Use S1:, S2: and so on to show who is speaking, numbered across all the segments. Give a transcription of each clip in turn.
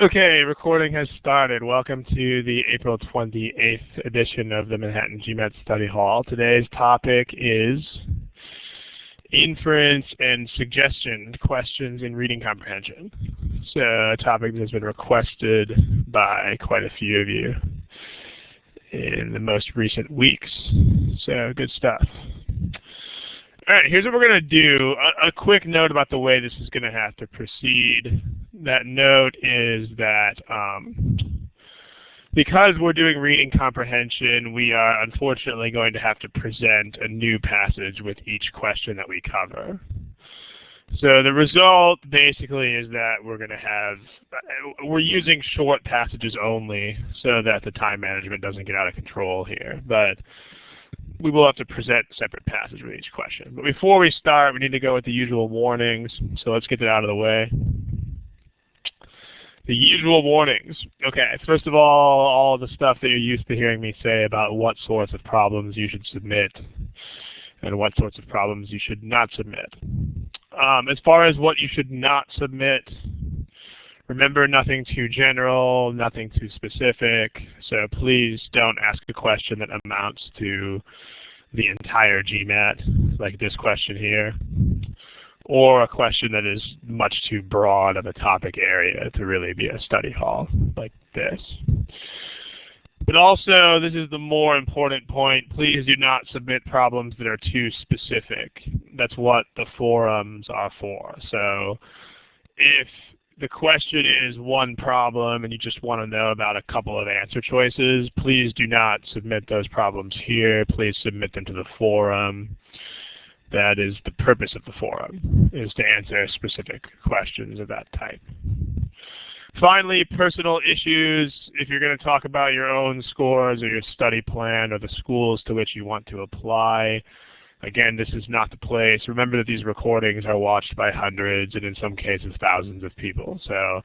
S1: Okay, recording has started. Welcome to the April 28th edition of the Manhattan GMAT Study Hall. Today's topic is inference and suggestion questions in reading comprehension. So a topic that has been requested by quite a few of you in the most recent weeks. So good stuff. All right, here's what we're going to do. A quick note about the way this is going to have to proceed. That note is that because we're doing reading comprehension, we are unfortunately going to have to present a new passage with each question that we cover. So the result basically is that we're using short passages only so that the time management doesn't get out of control here. But we will have to present a separate passage with each question. But before we start, we need to go with the usual warnings. So let's get that out of the way. The usual warnings. Okay, first of all the stuff that you're used to hearing me say about what sorts of problems you should submit and what sorts of problems you should not submit. As far as what you should not submit, remember, nothing too general, nothing too specific, so please don't ask a question that amounts to the entire GMAT, like this question here, or a question that is much too broad of a topic area to really be a study hall, like this. But also, this is the more important point, please do not submit problems that are too specific. That's what the forums are for. So if the question is one problem and you just want to know about a couple of answer choices, please do not submit those problems here. Please submit them to the forum. That is the purpose of the forum, is to answer specific questions of that type. Finally, personal issues. If you're going to talk about your own scores or your study plan or the schools to which you want to apply, again, this is not the place. Remember that these recordings are watched by hundreds and in some cases thousands of people. So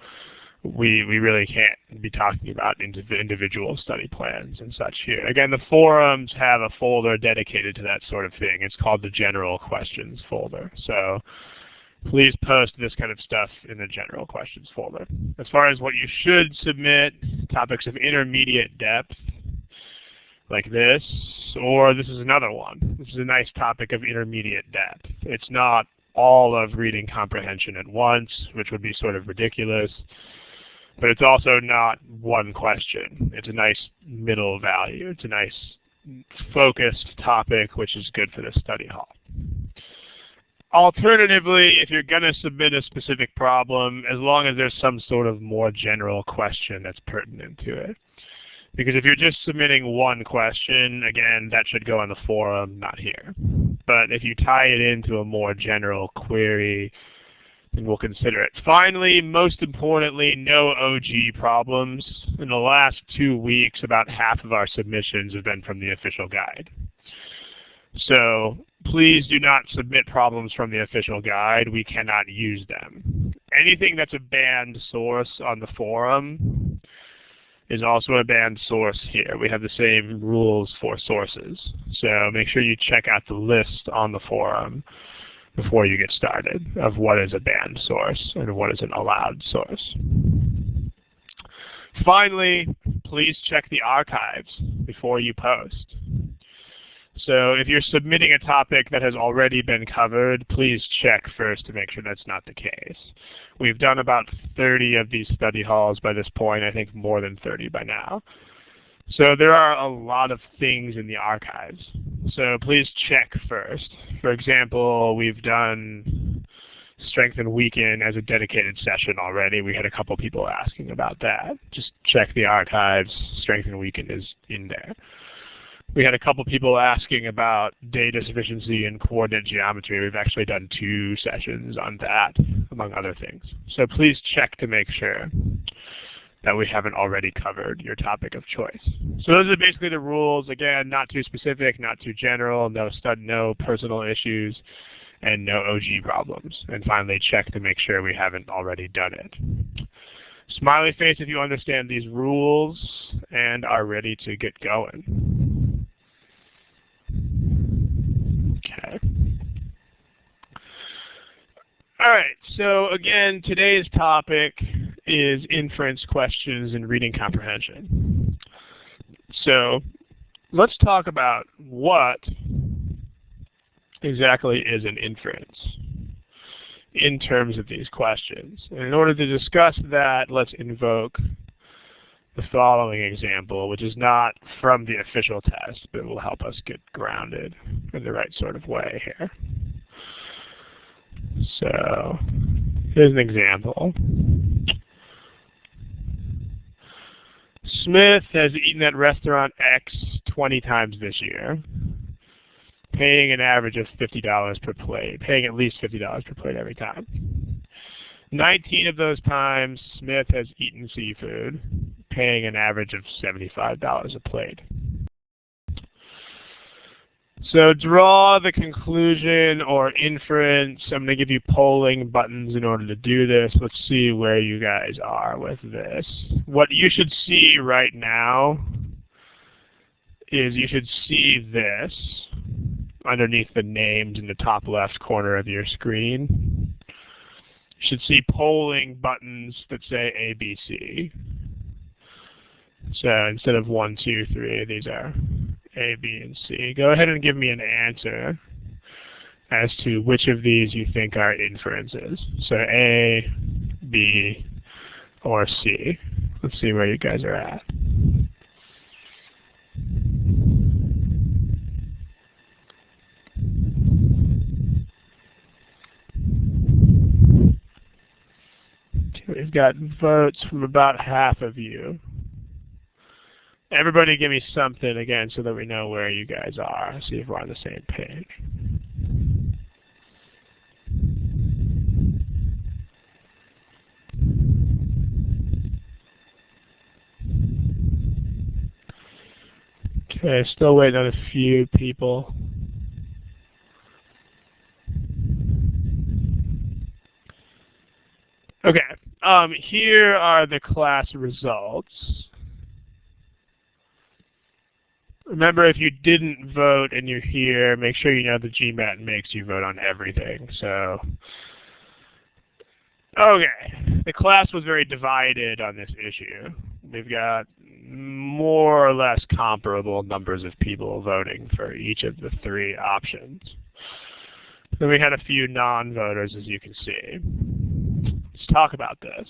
S1: we really can't be talking about individual study plans and such here. Again, the forums have a folder dedicated to that sort of thing. It's called the General Questions folder. So please post this kind of stuff in the General Questions folder. As far as what you should submit, topics of intermediate depth, like this, or this is another one. This is a nice topic of intermediate depth. It's not all of reading comprehension at once, which would be sort of ridiculous, but it's also not one question. It's a nice middle value. It's a nice focused topic, which is good for the study hall. Alternatively, if you're going to submit a specific problem, as long as there's some sort of more general question that's pertinent to it. Because if you're just submitting one question, again, that should go on the forum, not here. But if you tie it into a more general query, then we'll consider it. Finally, most importantly, no OG problems. In the last 2 weeks, about half of our submissions have been from the official guide. So please do not submit problems from the official guide. We cannot use them. Anything that's a banned source on the forum is also a banned source here. We have the same rules for sources. So make sure you check out the list on the forum before you get started of what is a banned source and what is an allowed source. Finally, please check the archives before you post. So if you're submitting a topic that has already been covered, please check first to make sure that's not the case. We've done about 30 of these study halls by this point, I think more than 30 by now. So there are a lot of things in the archives. So please check first. For example, we've done Strength and Weaken as a dedicated session already. We had a couple people asking about that. Just check the archives. Strength and Weaken is in there. We had a couple people asking about data sufficiency and coordinate geometry. We've actually done 2 sessions on that, among other things. So please check to make sure that we haven't already covered your topic of choice. So those are basically the rules. Again, not too specific, not too general, no personal issues, and no OG problems. And finally, check to make sure we haven't already done it. Smiley face if you understand these rules and are ready to get going. Okay. All right, so again, today's topic is inference questions and reading comprehension. So let's talk about what exactly is an inference in terms of these questions. And in order to discuss that, let's invoke the following example, which is not from the official test, but will help us get grounded in the right sort of way here. So here's an example. Smith has eaten at restaurant X 20 times this year, paying an average of $50 per plate, paying at least $50 per plate every time. 19 of those times, Smith has eaten seafood, paying an average of $75 a plate. So draw the conclusion or inference. I'm going to give you polling buttons in order to do this. Let's see where you guys are with this. What you should see right now is you should see this underneath the names in the top left corner of your screen. You should see polling buttons that say A, B, C. So instead of 1, 2, 3, these are A, B, and C. Go ahead and give me an answer as to which of these you think are inferences. So A, B, or C. Let's see where you guys are at. We've got votes from about half of you. Everybody give me something again so that we know where you guys are. See if we're on the same page. Okay, still waiting on a few people. Okay, here are the class results. Remember, if you didn't vote and you're here, make sure you know the GMAT makes you vote on everything. So, okay, the class was very divided on this issue. We've got more or less comparable numbers of people voting for each of the 3 options. Then we had a few non-voters, as you can see. Let's talk about this.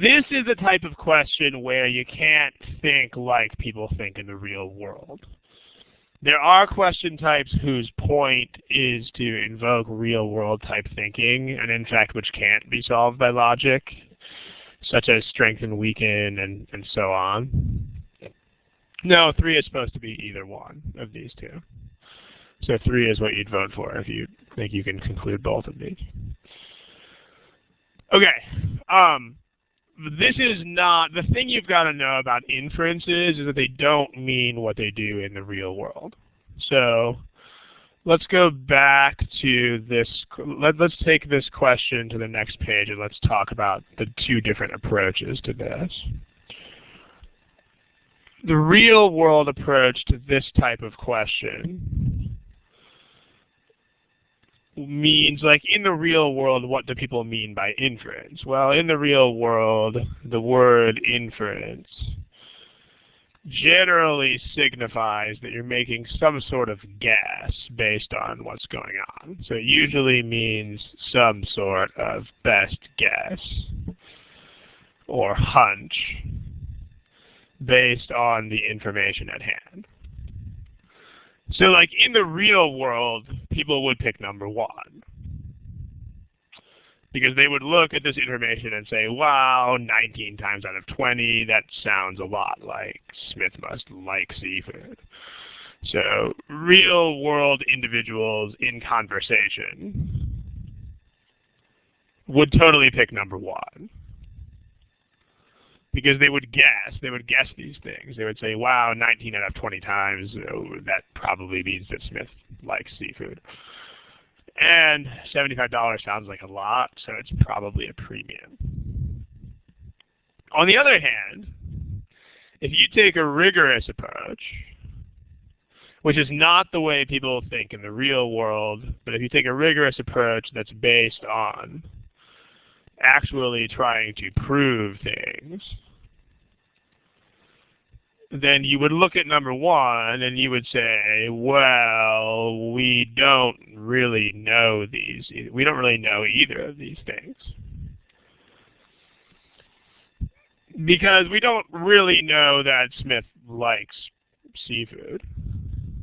S1: This is a type of question where you can't think like people think in the real world. There are question types whose point is to invoke real-world type thinking, and in fact which can't be solved by logic, such as strengthen, weaken, and so on. No, 3 is supposed to be either one of these 2. So 3 is what you'd vote for if you think you can conclude both of these. Okay. This is not, the thing you've got to know about inferences is that they don't mean what they do in the real world. So let's go back to this, let's take this question to the next page and let's talk about the 2 different approaches to this. The real world approach to this type of question means, like, in the real world, what do people mean by inference? Well, in the real world, the word inference generally signifies that you're making some sort of guess based on what's going on. So it usually means some sort of best guess or hunch based on the information at hand. So, like, in the real world, people would pick number 1. Because they would look at this information and say, wow, 19 times out of 20, that sounds a lot like Smith must like seafood. So, real world individuals in conversation would totally pick number 1. Because they would guess these things. They would say, wow, 19 out of 20 times, that probably means that Smith likes seafood. And $75 sounds like a lot, so it's probably a premium. On the other hand, if you take a rigorous approach, which is not the way people think in the real world, but if you take a rigorous approach that's based on actually trying to prove things, then you would look at number one and you would say, well, we don't really know these. We don't really know either of these things. Because we don't really know that Smith likes seafood.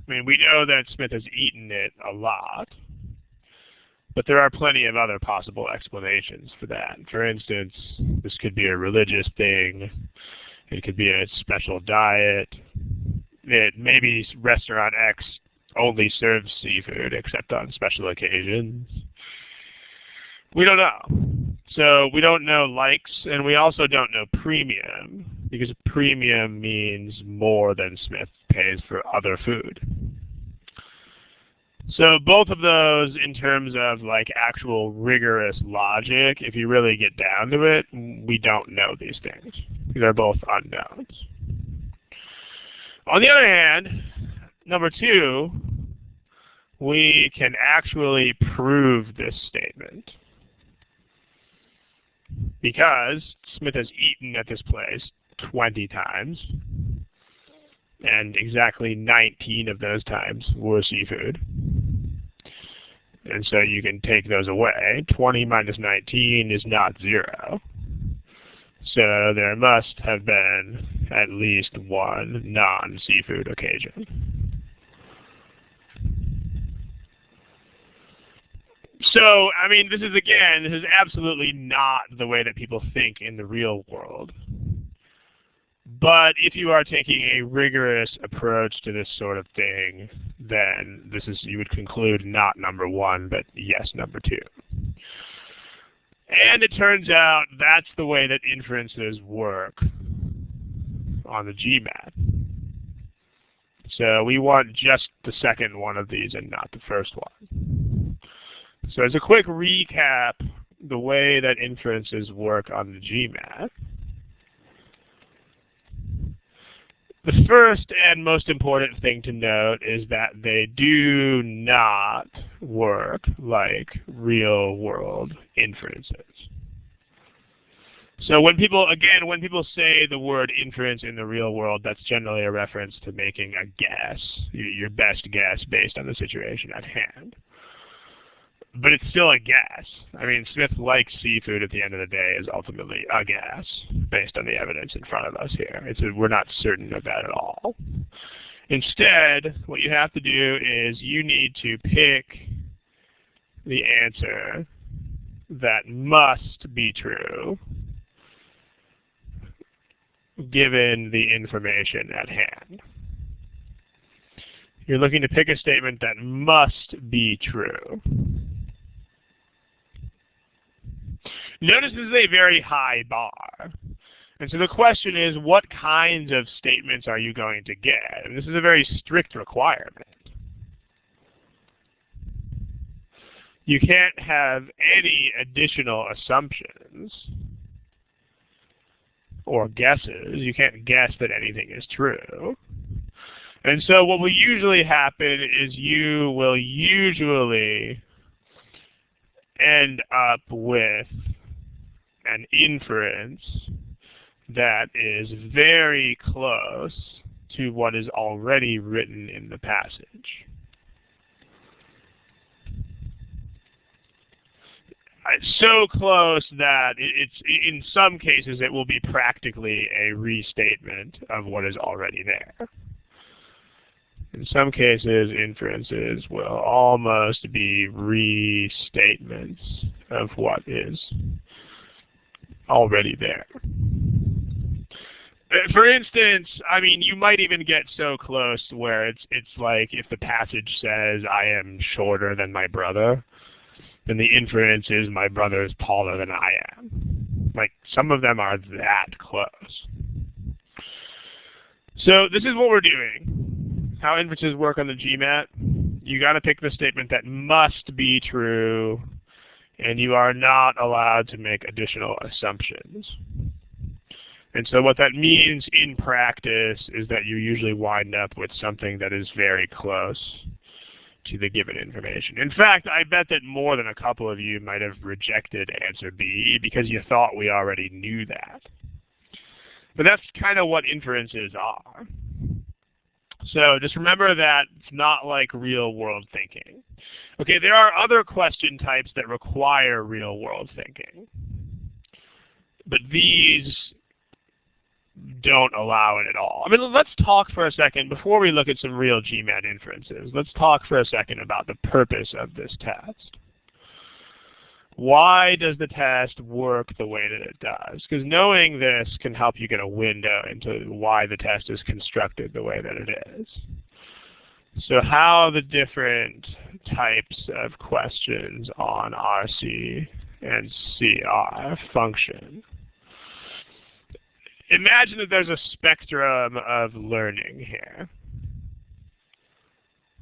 S1: I mean, we know that Smith has eaten it a lot. But there are plenty of other possible explanations for that. For instance, this could be a religious thing. It could be a special diet. Maybe restaurant X only serves seafood except on special occasions. We don't know. So we don't know likes, and we also don't know premium, because premium means more than Smith pays for other food. So both of those, in terms of like actual rigorous logic, if you really get down to it, we don't know these things. They're both unknowns. On the other hand, number two, we can actually prove this statement. Because Smith has eaten at this place 20 times, and exactly 19 of those times were seafood. And so you can take those away. 20 minus 19 is not 0. So there must have been at least one non-seafood occasion. So, I mean, this is absolutely not the way that people think in the real world. But if you are taking a rigorous approach to this sort of thing, then you would conclude not number one, but yes, number two. And it turns out that's the way that inferences work on the GMAT. So we want just the second one of these and not the first one. So as a quick recap, the way that inferences work on the GMAT, the first and most important thing to note is that they do not work like real-world inferences. So when people say the word inference in the real world, that's generally a reference to making a guess, your best guess based on the situation at hand. But it's still a guess. I mean, Smith likes seafood at the end of the day is ultimately a guess based on the evidence in front of us here. We're not certain of that at all. Instead, what you have to do is you need to pick the answer that must be true given the information at hand. You're looking to pick a statement that must be true. Notice this is a very high bar. And so the question is, what kinds of statements are you going to get? And this is a very strict requirement. You can't have any additional assumptions or guesses. You can't guess that anything is true. And so what will usually happen is you will usually end up with an inference that is very close to what is already written in the passage. It's so close that in some cases it will be practically a restatement of what is already there. In some cases, inferences will almost be restatements of what is already there. For instance, I mean, you might even get so close where it's like if the passage says, I am shorter than my brother, then the inference is my brother is taller than I am. Like, some of them are that close. So this is what we're doing. How inferences work on the GMAT. You got to pick the statement that must be true, and you are not allowed to make additional assumptions. And so what that means in practice is that you usually wind up with something that is very close to the given information. In fact, I bet that more than a couple of you might have rejected answer B because you thought we already knew that. But that's kind of what inferences are. So just remember that it's not like real-world thinking. Okay, there are other question types that require real-world thinking. But these don't allow it at all. I mean, let's talk for a second, before we look at some real GMAT inferences, let's talk for a second about the purpose of this test. Why does the test work the way that it does? Because knowing this can help you get a window into why the test is constructed the way that it is. So how the different types of questions on RC and CR function. Imagine that there's a spectrum of learning here.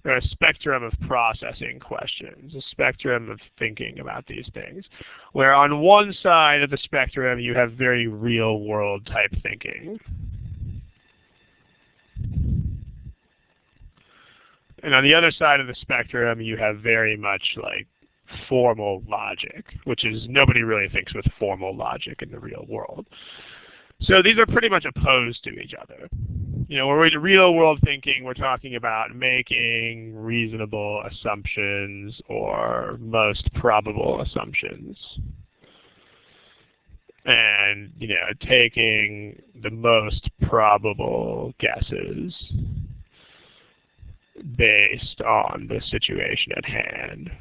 S1: Or a spectrum of processing questions, a spectrum of thinking about these things, where on one side of the spectrum you have very real-world type thinking. And on the other side of the spectrum you have very much like formal logic, which is nobody really thinks with formal logic in the real world. So these are pretty much opposed to each other. You know, when we're in real world thinking, we're talking about making reasonable assumptions or most probable assumptions. And, you know, taking the most probable guesses based on the situation at hand,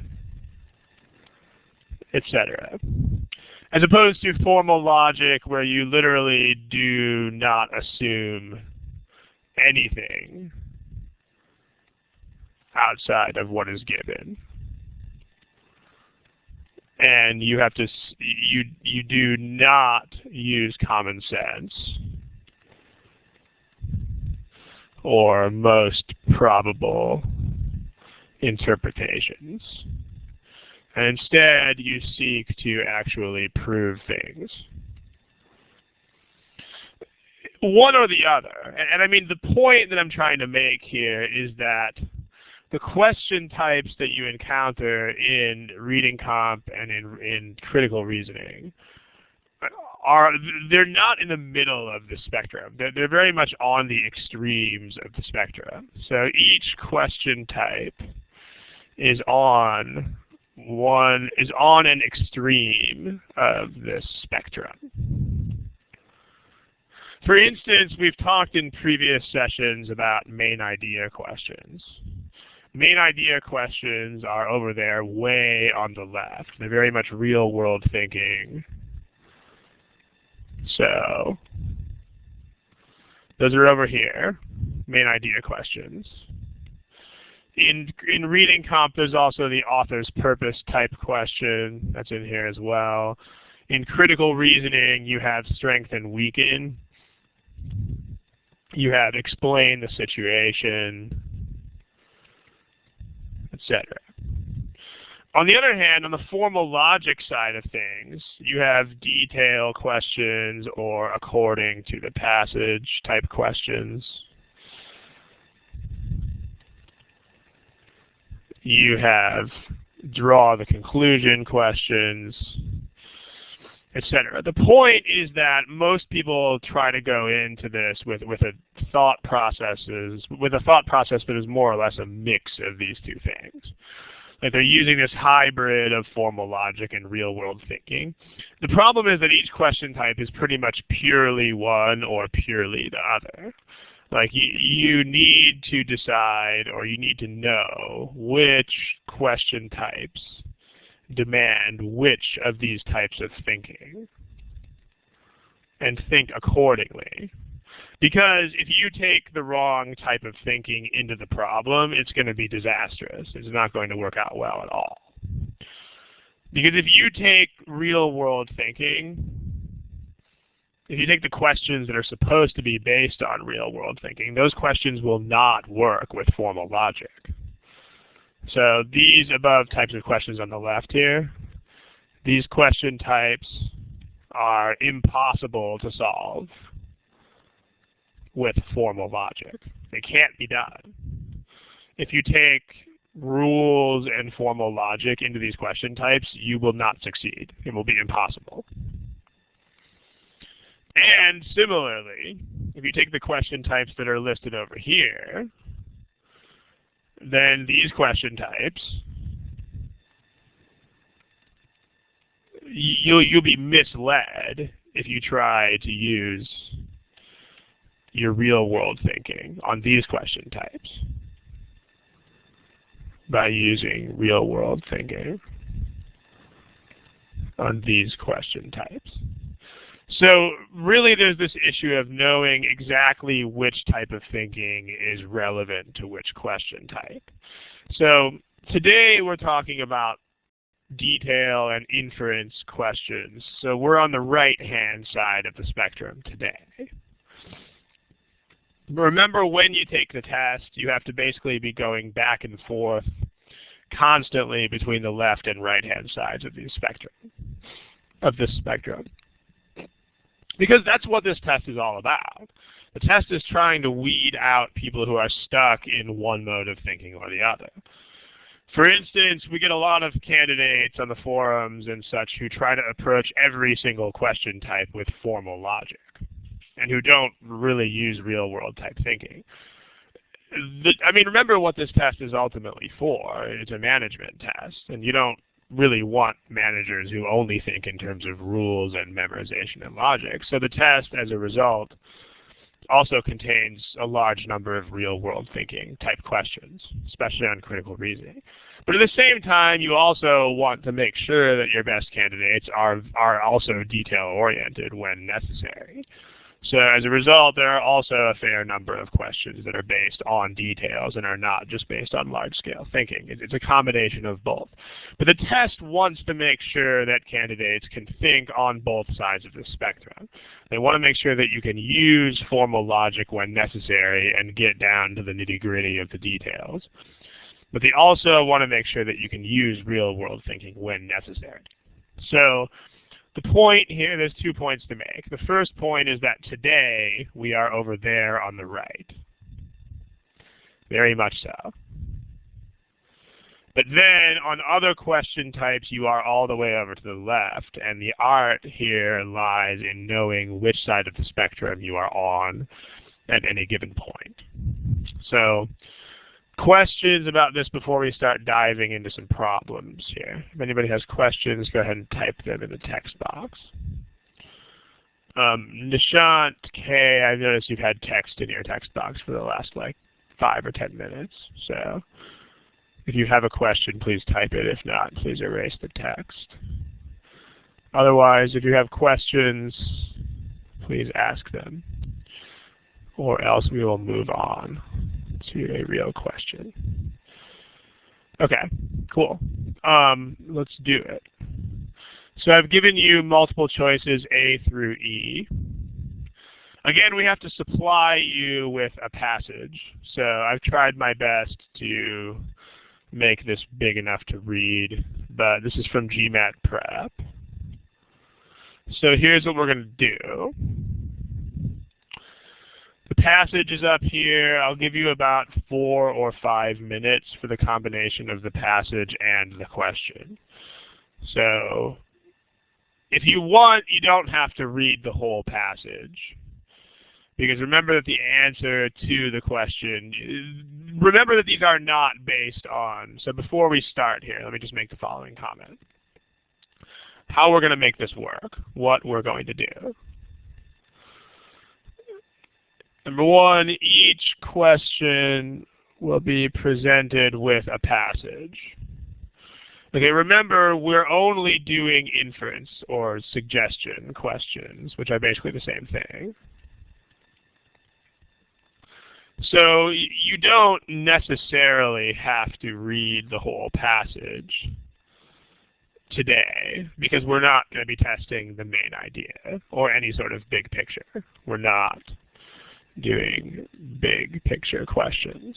S1: etc. As opposed to formal logic where you literally do not assume anything outside of what is given. And you have to, you do not use common sense or most probable interpretations. And instead, you seek to actually prove things. One or the other. And I mean, the point that I'm trying to make here is that the question types that you encounter in reading comp and in critical reasoning they're not in the middle of the spectrum. They're very much on the extremes of the spectrum. So each question type is on an extreme of this spectrum. For instance, we've talked in previous sessions about main idea questions. Main idea questions are over there way on the left. They're very much real world thinking. So those are over here, main idea questions. In reading comp, there's also the author's purpose type question. That's in here as well. In critical reasoning, you have strength and weaken. You have explain the situation, etc. On the other hand, on the formal logic side of things, you have detail questions or according to the passage type questions. You have draw the conclusion questions, etc. The point is that most people try to go into this with a thought process that is more or less a mix of these two things. Like they're using this hybrid of formal logic and real-world thinking. The problem is that each question type is pretty much purely one or purely the other. Like you need to decide, or you need to know which question types demand which of these types of thinking, and think accordingly. Because if you take the wrong type of thinking into the problem, it's going to be disastrous. It's not going to work out well at all. Because if you take real-world thinking, if you take the questions that are supposed to be based on real-world thinking, those questions will not work with formal logic. So these above types of questions on the left here, these question types are impossible to solve with formal logic. They can't be done. If you take rules and formal logic into these question types, you will not succeed. It will be impossible. And similarly, if you take the question types that are listed over here, then these question types, you'll be misled if you try to use your real-world thinking on these question types by using real-world thinking on these question types. So really there's this issue of knowing exactly which type of thinking is relevant to which question type. So today we're talking about detail and inference questions. So we're on the right-hand side of the spectrum today. Remember, when you take the test, you have to basically be going back and forth constantly between the left and right-hand sides of this spectrum. Because that's what this test is all about. The test is trying to weed out people who are stuck in one mode of thinking or the other. For instance, we get a lot of candidates on the forums and such who try to approach every single question type with formal logic, and who don't really use real-world type thinking. I mean, remember what this test is ultimately for. It's a management test, and you don't really want managers who only think in terms of rules and memorization and logic. So the test, as a result, also contains a large number of real-world thinking type questions, especially on critical reasoning. But at the same time, you also want to make sure that your best candidates are also detail-oriented when necessary. So as a result, there are also a fair number of questions that are based on details and are not just based on large-scale thinking. It's a combination of both. But the test wants to make sure that candidates can think on both sides of the spectrum. They want to make sure that you can use formal logic when necessary and get down to the nitty-gritty of the details. But they also want to make sure that you can use real-world thinking when necessary. So the point here, there's 2 points to make. The first point is that today we are over there on the right. Very much so. But then on other question types, you are all the way over to the left. And the art here lies in knowing which side of the spectrum you are on at any given point. So questions about this before we start diving into some problems here. If anybody has questions, go ahead and type them in the text box. Nishant K, I've noticed you've had text in your text box for the last like 5 or 10 minutes. So if you have a question, please type it. If not, please erase the text. Otherwise, if you have questions, please ask them, or else we will move on to a real question. Okay, cool. Let's do it. So I've given you multiple choices A through E. Again, we have to supply you with a passage. So I've tried my best to make this big enough to read, but this is from GMAT Prep. So here's what we're going to do. The passage is up here. I'll give you about 4 or 5 minutes for the combination of the passage and the question. So if you want, you don't have to read the whole passage. Because remember that the answer to the question, remember that these are not based on, so before we start here, let me just make the following comment. How we're going to make this work, what we're going to do. Number one, each question will be presented with a passage. Okay, remember, we're only doing inference or suggestion questions, which are basically the same thing. So you don't necessarily have to read the whole passage today, because we're not going to be testing the main idea or any sort of big picture. We're not doing big picture questions,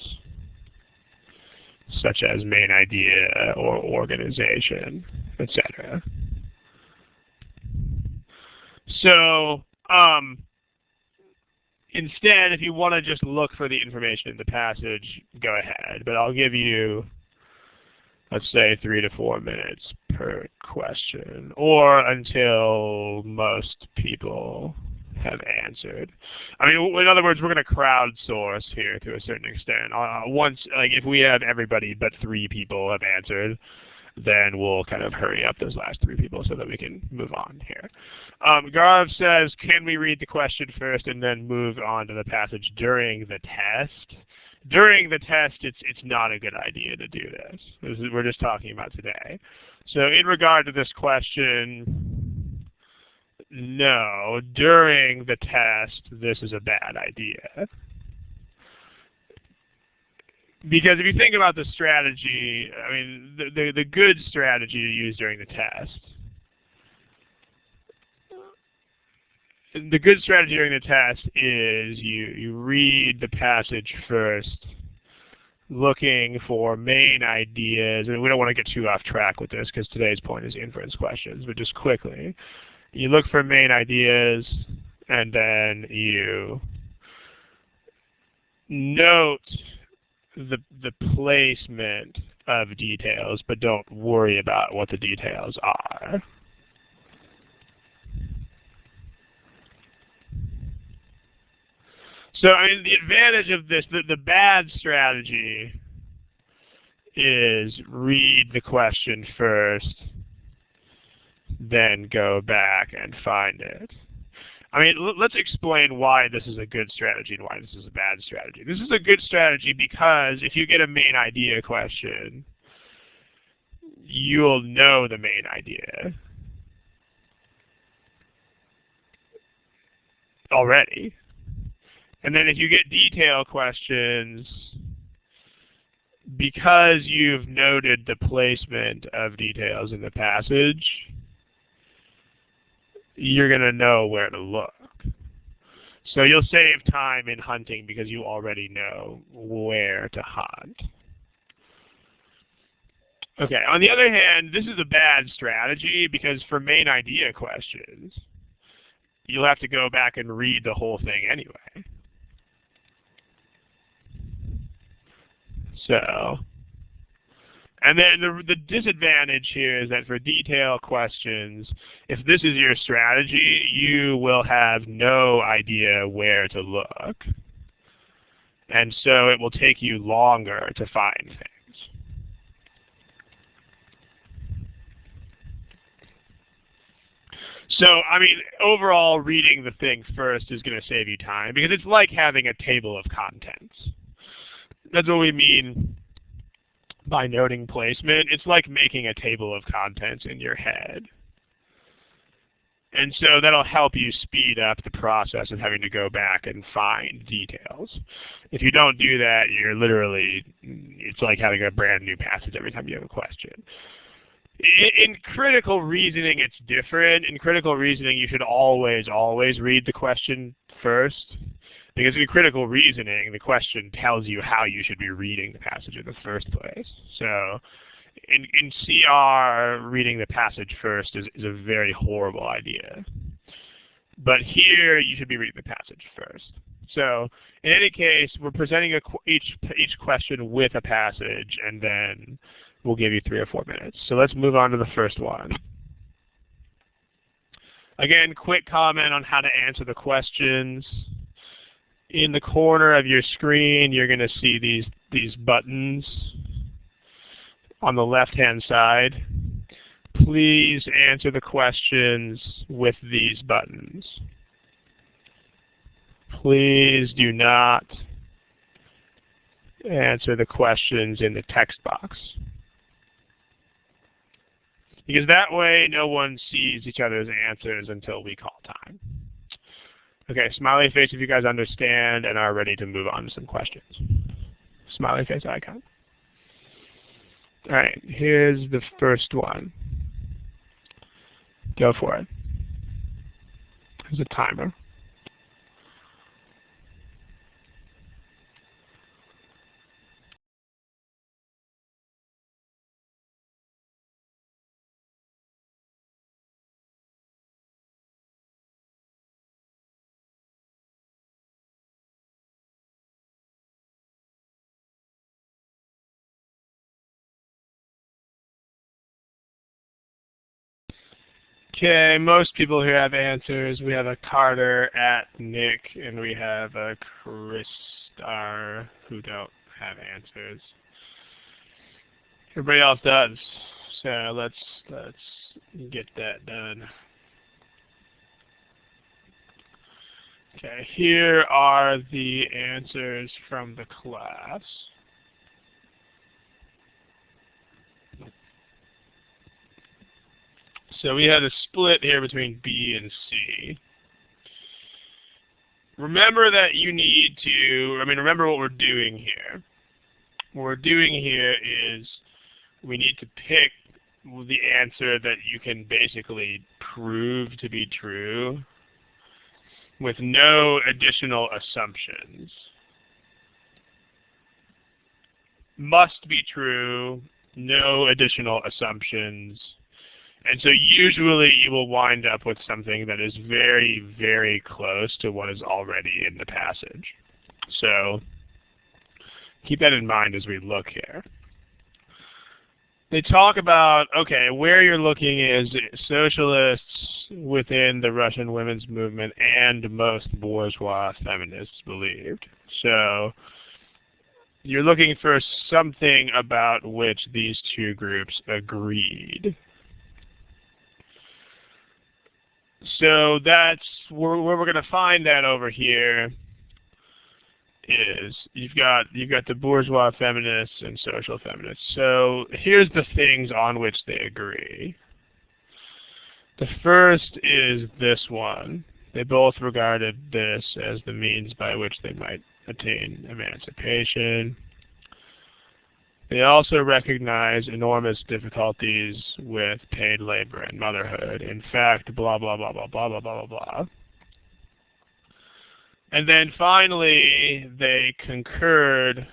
S1: such as main idea or organization, etc. So instead, if you want to just look for the information in the passage, go ahead. But I'll give you let's say 3 to 4 minutes per question, or until most people have answered. I mean, in other words, we're going to crowdsource here to a certain extent. Once, like, if we have everybody but 3 people have answered, then we'll kind of hurry up those last 3 people so that we can move on here. Gaurav says, can we read the question first and then move on to the passage during the test? During the test, it's not a good idea to do this. We're just talking about today. So in regard to this question, no. During the test, this is a bad idea. Because if you think about the strategy, I mean, the good strategy to use during the test, the good strategy during the test is you read the passage first, looking for main ideas, and we don't want to get too off track with this because today's point is inference questions, but just quickly, you look for main ideas, and then you note the placement of details, but don't worry about what the details are. So, I mean, the advantage of this, the bad strategy is read the question first, then go back and find it. I mean, let's explain why this is a good strategy and why this is a bad strategy. This is a good strategy because if you get a main idea question, you'll know the main idea already. And then if you get detail questions, because you've noted the placement of details in the passage, you're going to know where to look. So you'll save time in hunting because you already know where to hunt. Okay, on the other hand, this is a bad strategy because for main idea questions, you'll have to go back and read the whole thing anyway. So, and then the disadvantage here is that for detail questions, if this is your strategy, you will have no idea where to look. And so it will take you longer to find things. So, I mean, overall, reading the thing first is going to save you time because it's like having a table of contents. That's what we mean by noting placement. It's like making a table of contents in your head. And so that'll help you speed up the process of having to go back and find details. If you don't do that, you're literally, it's like having a brand new passage every time you have a question. In critical reasoning, it's different. In critical reasoning, you should always read the question first. Because in critical reasoning, the question tells you how you should be reading the passage in the first place. So in CR, reading the passage first is a very horrible idea. But here, you should be reading the passage first. So in any case, we're presenting each question with a passage, and then we'll give you 3 or 4 minutes. So let's move on to the first one. Again, quick comment on how to answer the questions. In the corner of your screen, you're going to see these buttons on the left-hand side. Please answer the questions with these buttons. Please do not answer the questions in the text box. Because that way, no one sees each other's answers until we call time. Okay, smiley face if you guys understand and are ready to move on to some questions. Smiley face icon. All right, here's the first one. Go for it. There's a timer. Okay, most people here have answers. We have a Carter at Nick, and we have a Christar who don't have answers. Everybody else does. So let's get that done. Okay, here are the answers from the class. So we had a split here between B and C. Remember that you need to, remember what we're doing here. What we're doing here is we need to pick the answer that you can basically prove to be true with no additional assumptions. Must be true, no additional assumptions. And so usually you will wind up with something that is very, very close to what is already in the passage. So keep that in mind as we look here. They talk about, okay, where you're looking is socialists within the Russian women's movement and most bourgeois feminists believed. So you're looking for something about which these two groups agreed. So that's where we're going to find that over here is you've got the bourgeois feminists and social feminists. So here's the things on which they agree. The first is this one. They both regarded this as the means by which they might attain emancipation. They also recognize enormous difficulties with paid labor and motherhood. In fact, blah, blah, blah, blah, blah, blah, blah, blah. And then finally, they concurred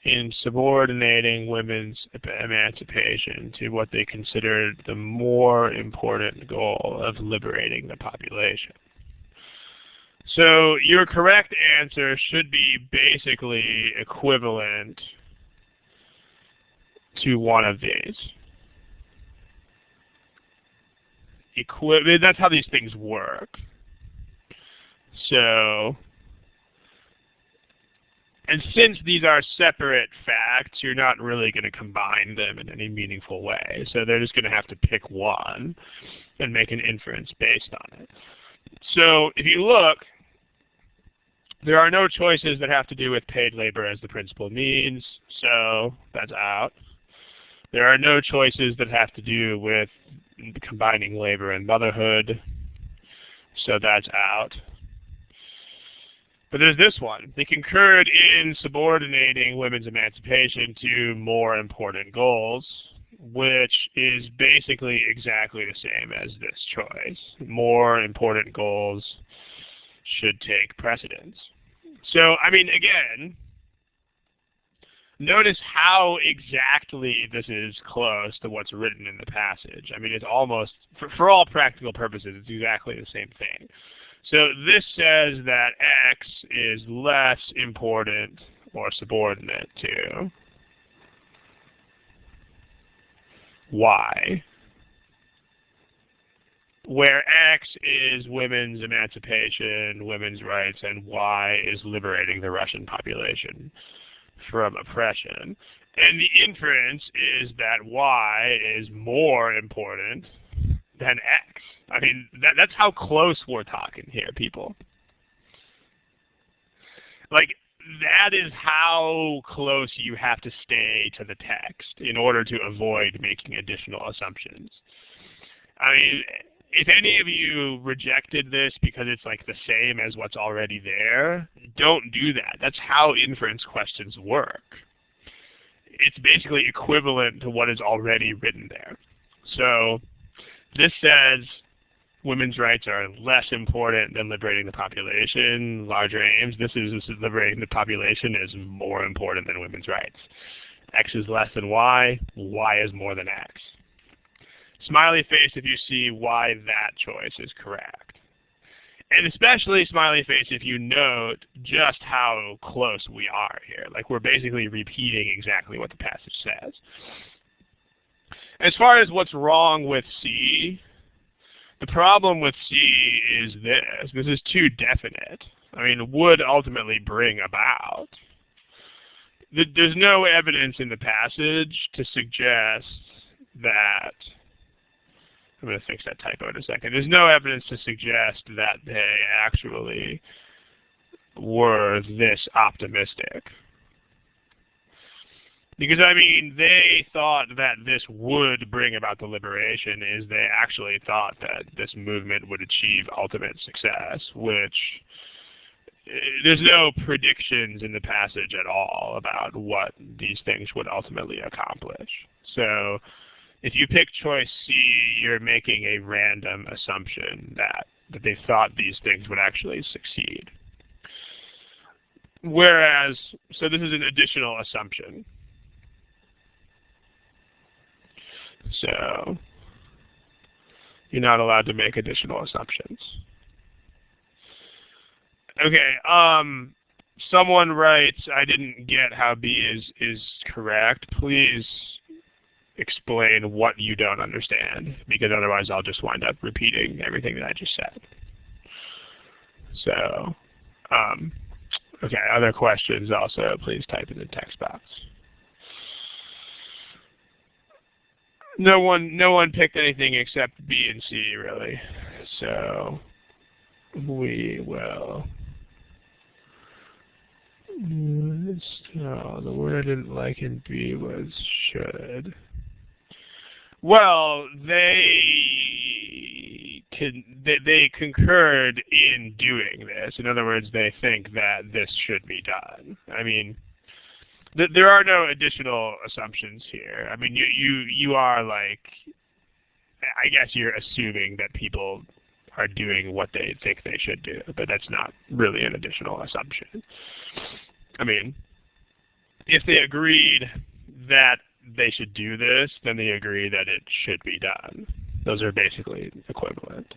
S1: in subordinating women's emancipation to what they considered the more important goal of liberating the population. So your correct answer should be basically equivalent to one of these. That's how these things work. So, and since these are separate facts, you're not really going to combine them in any meaningful way. So they're just going to have to pick one and make an inference based on it. So if you look, there are no choices that have to do with paid labor as the principal means, so that's out. There are no choices that have to do with combining labor and motherhood, so that's out. But there's this one. They concurred in subordinating women's emancipation to more important goals, which is basically exactly the same as this choice. More important goals should take precedence. So, again, notice how exactly this is close to what's written in the passage. It's almost, for all practical purposes, it's exactly the same thing. So this says that X is less important or subordinate to Y, where X is women's emancipation, women's rights, and Y is liberating the Russian population from oppression. And the inference is that Y is more important than X. That's how close we're talking here, people. That is how close you have to stay to the text in order to avoid making additional assumptions. If any of you rejected this because it's the same as what's already there, don't do that. That's how inference questions work. It's basically equivalent to what is already written there. So this says women's rights are less important than liberating the population. Larger aims. This is liberating the population is more important than women's rights. X is less than Y. Y is more than X. Smiley face if you see why that choice is correct. And especially smiley face if you note just how close we are here. We're basically repeating exactly what the passage says. As far as what's wrong with C, The problem with C is this. This is too definite. I mean, would ultimately bring about. There's no evidence in the passage to suggest that, I'm going to fix that typo in a second. There's no evidence to suggest that they actually were this optimistic. Because, I mean, they thought that this would bring about the liberation is they actually thought that this movement would achieve ultimate success, which there's no predictions in the passage at all about what these things would ultimately accomplish. So if you pick choice C, you're making a random assumption that they thought these things would actually succeed. Whereas, so this is an additional assumption. So you're not allowed to make additional assumptions. Okay, someone writes, I didn't get how B is correct. Please explain what you don't understand, because otherwise I'll just wind up repeating everything that I just said. So, okay, other questions also, please type in the text box. No one picked anything except B and C, really. So we will. So the word I didn't like in B was should. Well, they concurred in doing this. In other words, they think that this should be done. I mean, there are no additional assumptions here. I mean, you are like, I guess you're assuming that people are doing what they think they should do, but that's not really an additional assumption. I mean, if they agreed that they should do this, then they agree that it should be done. Those are basically equivalent.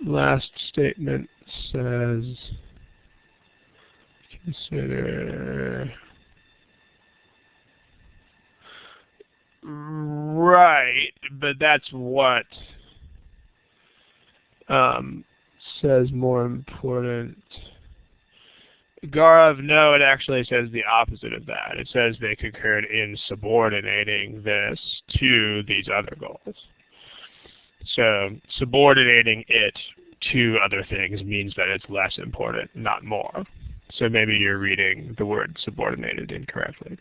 S1: Last statement says, consider. Right, but that's what says more important. Gaurav, no, it actually says the opposite of that. It says they concurred in subordinating this to these other goals. So subordinating it to other things means that it's less important, not more. So maybe you're reading the word subordinated incorrectly.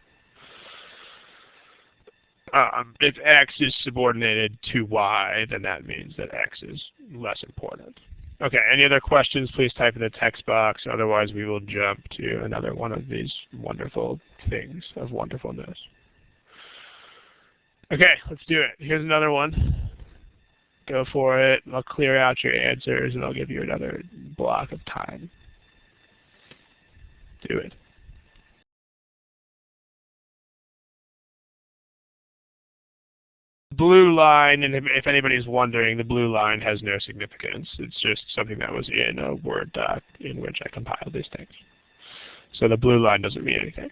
S1: If X is subordinated to Y, then that means that X is less important. Okay, any other questions, please type in the text box. Otherwise, we will jump to another one of these wonderful things of wonderfulness. Okay, let's do it. Here's another one. Go for it. I'll clear out your answers, and I'll give you another block of time. Do it. Blue line, and if anybody's wondering, the blue line has no significance. It's just something that was in a Word doc in which I compiled these things. So the blue line doesn't mean anything.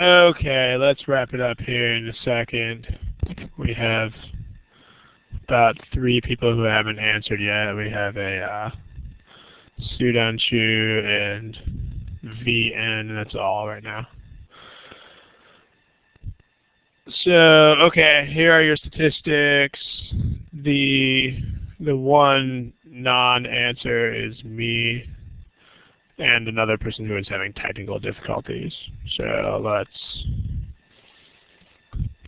S1: Okay, let's wrap it up here in a second. We have about 3 people who haven't answered yet. We have a Sudanshu and VN, and that's all right now. So, okay, here are your statistics. The one non-answer is me and another person who is having technical difficulties. So let's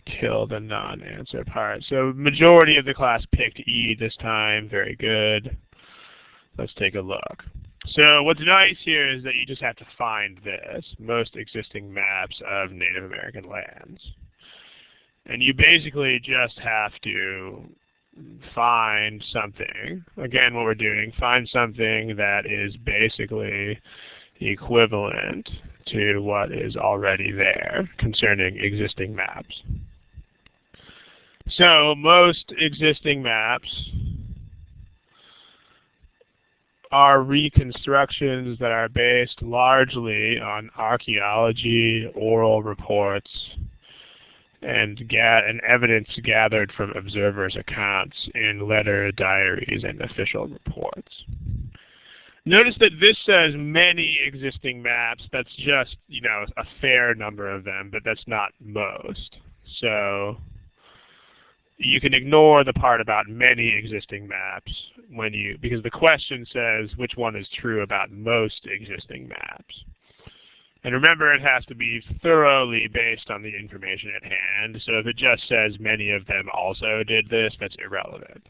S1: kill the non-answer part. So majority of the class picked E this time. Very good. Let's take a look. So what's nice here is that you just have to find this, most existing maps of Native American lands. And you basically just have to find something. Again, what we're doing, find something that is basically equivalent to what is already there concerning existing maps. So most existing maps are reconstructions that are based largely on archaeology, oral reports, and evidence gathered from observers' accounts in letter diaries and official reports. Notice that this says many existing maps. That's just, a fair number of them, but that's not most. So you can ignore the part about many existing maps because the question says which one is true about most existing maps. And remember, it has to be thoroughly based on the information at hand. So if it just says many of them also did this, that's irrelevant.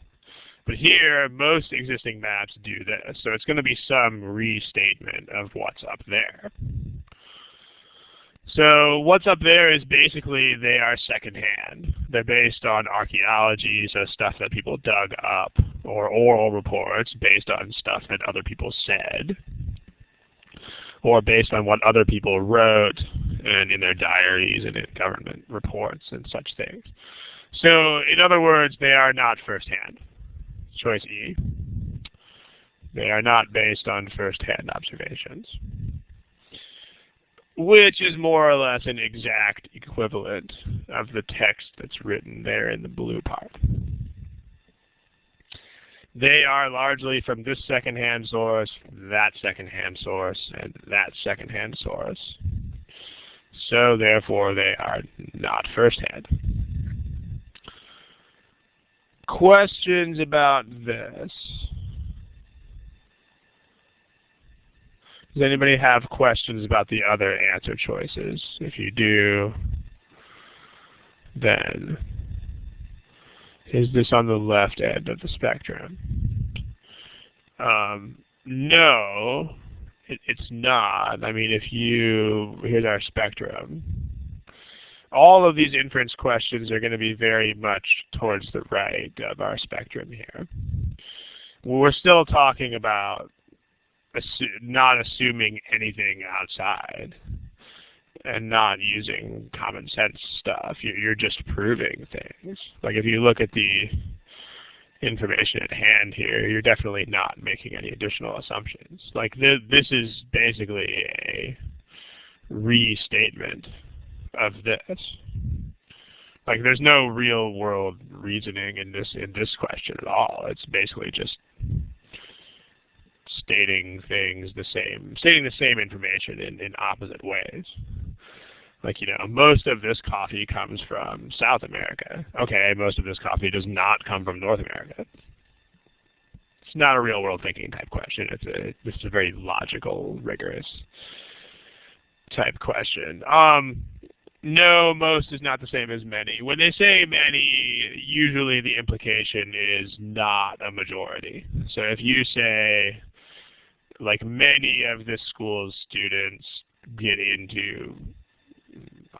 S1: But here, most existing maps do this. So it's going to be some restatement of what's up there. So what's up there is basically they are secondhand. They're based on archaeology, so stuff that people dug up, or oral reports based on stuff that other people said, or based on what other people wrote and in their diaries and in government reports and such things. So in other words, they are not firsthand. Choice E. They are not based on firsthand observations, which is more or less an exact equivalent of the text that's written there in the blue part. They are largely from this secondhand source, that secondhand source, and that secondhand source. So therefore, they are not firsthand. Questions about this? Does anybody have questions about the other answer choices? If you do, then is this on the left end of the spectrum? No, it's not. I mean, here's our spectrum. All of these inference questions are going to be very much towards the right of our spectrum here. We're still talking about not assuming anything outside and not using common sense stuff. You're just proving things. Like if you look at the information at hand here, you're definitely not making any additional assumptions. Like this is basically a restatement of this. Like there's no real world reasoning in this question at all. It's basically just stating the same information in opposite ways. Like, most of this coffee comes from South America. Okay, most of this coffee does not come from North America. It's not a real world thinking type question. It's a very logical, rigorous type question. No, most is not the same as many. When they say many, usually the implication is not a majority. So if you say, like, many of this school's students get into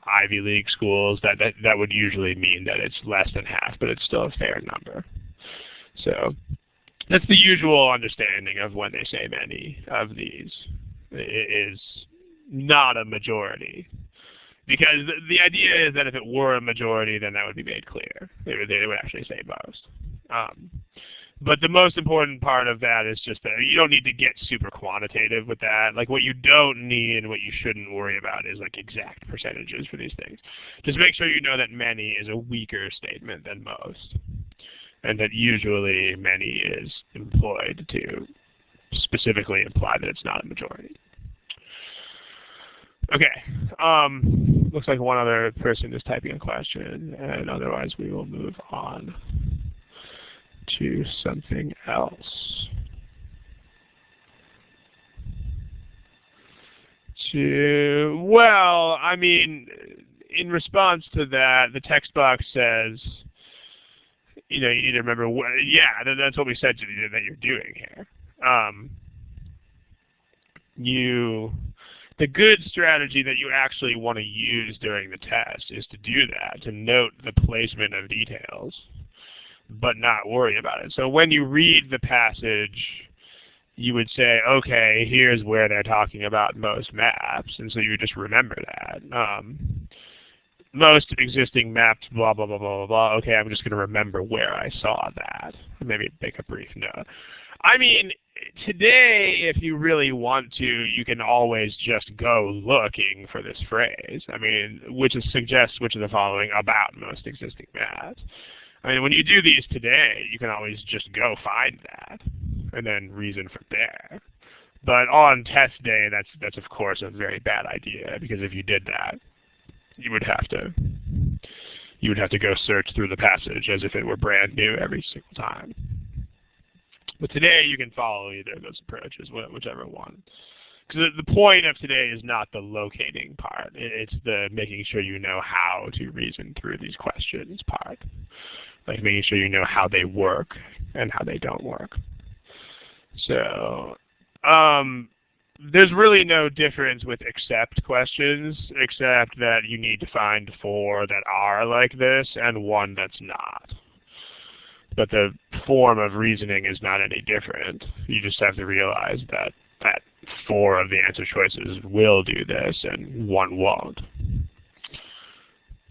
S1: Ivy League schools, that would usually mean that it's less than half, but it's still a fair number. So that's the usual understanding of when they say many of these. It is not a majority. Because the idea is that if it were a majority, then that would be made clear. They would actually say most. But the most important part of that is just that you don't need to get super quantitative with that. Like what you don't need and what you shouldn't worry about is like exact percentages for these things. Just make sure you know that many is a weaker statement than most. And that usually many is employed to specifically imply that it's not a majority. Okay. Looks like one other person is typing a question, and otherwise we will move on to something else. Well, I mean, in response to that, the text box says, you need to remember, that's what we said to you that you're doing here. The good strategy that you actually want to use during the test is to do that, to note the placement of details, but not worry about it. So when you read the passage, you would say, okay, here's where they're talking about most maps, and so you would just remember that. most existing maps, blah, blah, blah, blah, blah, blah. Okay, I'm just going to remember where I saw that. Maybe make a brief note. I mean, today, if you really want to, you can always just go looking for this phrase. I mean, suggests which of the following about most existing maps. I mean, when you do these today, you can always just go find that and then reason from there. But on test day, that's of course a very bad idea, because if you did that, you would have to go search through the passage as if it were brand new every single time. But today you can follow either of those approaches, whichever one. Because the point of today is not the locating part. It's the making sure you know how to reason through these questions part. Like making sure you know how they work and how they don't work. So there's really no difference with except questions, except that you need to find 4 that are like this and 1 that's not. But the form of reasoning is not any different. You just have to realize that 4 of the answer choices will do this and 1 won't.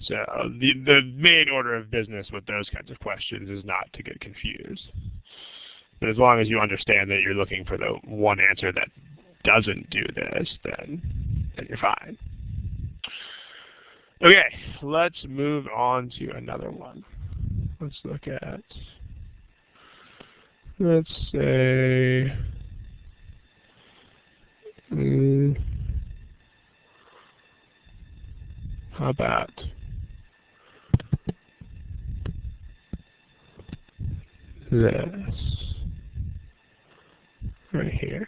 S1: So the main order of business with those kinds of questions is not to get confused. But as long as you understand that you're looking for the one answer that doesn't do this, then you're fine. Okay, let's move on to another one. Let's look at, let's say, how about this right here?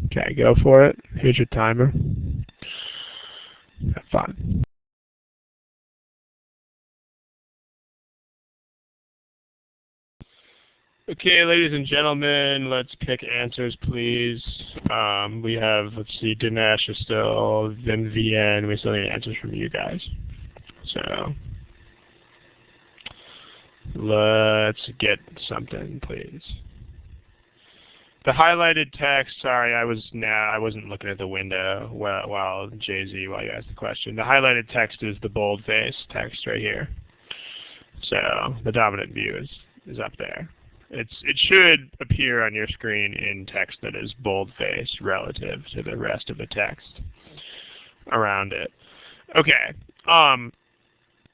S1: Okay, go for it. Here's your timer. Have fun. Okay, ladies and gentlemen, let's pick answers, please. We have, let's see, Dinesh is still, then VN. We still need answers from you guys. So let's get something, please. The highlighted text, sorry, I wasn't looking at the window while you asked the question. The highlighted text is the boldface text right here. So the dominant view is up there. It should appear on your screen in text that is boldface relative to the rest of the text around it. Okay.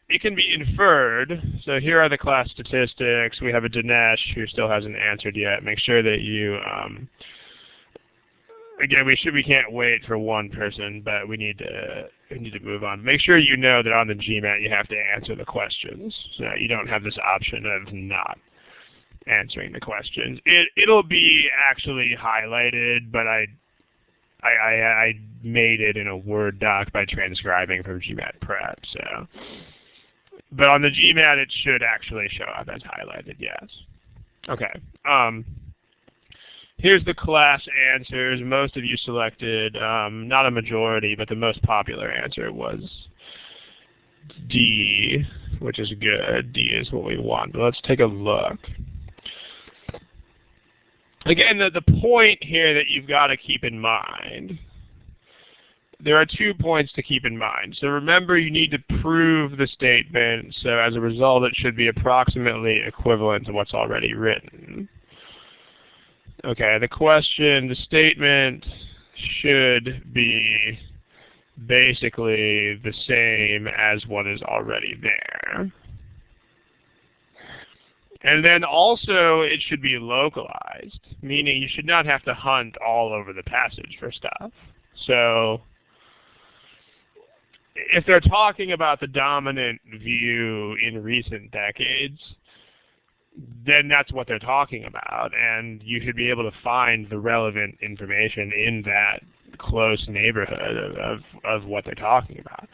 S1: It can be inferred. So here are the class statistics. We have a Dinesh who still hasn't answered yet. Make sure that you, again, we can't wait for one person, but we need to move on. Make sure you know that on the GMAT you have to answer the questions. So you don't have this option of not answering the questions. It'll be actually highlighted, but I made it in a Word doc by transcribing from GMAT Prep. So. But on the GMAT, it should actually show up as highlighted, yes. Okay. Here's the class answers. Most of you selected, not a majority, but the most popular answer was D, which is good. D is what we want. But let's take a look. Again, the point here that you've got to keep in mind, there are 2 points to keep in mind. So remember, you need to prove the statement. So as a result, it should be approximately equivalent to what's already written. Okay, the statement should be basically the same as what is already there. And then also, it should be localized, meaning you should not have to hunt all over the passage for stuff. So if they're talking about the dominant view in recent decades, then that's what they're talking about, and you should be able to find the relevant information in that close neighborhood of what they're talking about.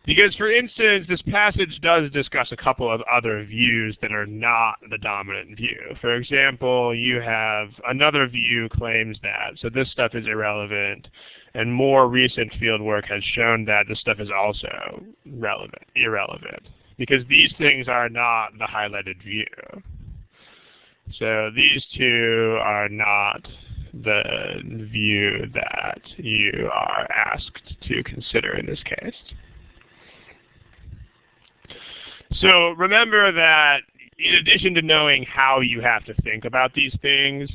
S1: Because, for instance, this passage does discuss a couple of other views that are not the dominant view. For example, you have another view claims that, so this stuff is irrelevant, and more recent field work has shown that this stuff is also irrelevant, because these things are not the highlighted view. So these two are not the view that you are asked to consider in this case. So remember that in addition to knowing how you have to think about these things,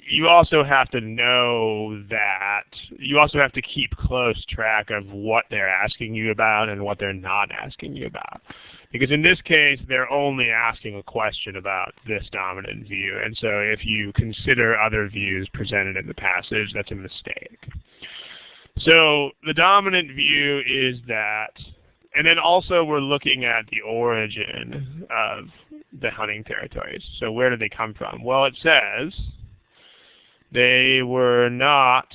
S1: you also have to know that you also have to keep close track of what they're asking you about and what they're not asking you about. Because in this case, they're only asking a question about this dominant view. And so if you consider other views presented in the passage, that's a mistake. So the dominant view is that, and then also we're looking at the origin of the hunting territories. So where did they come from? Well, it says they were not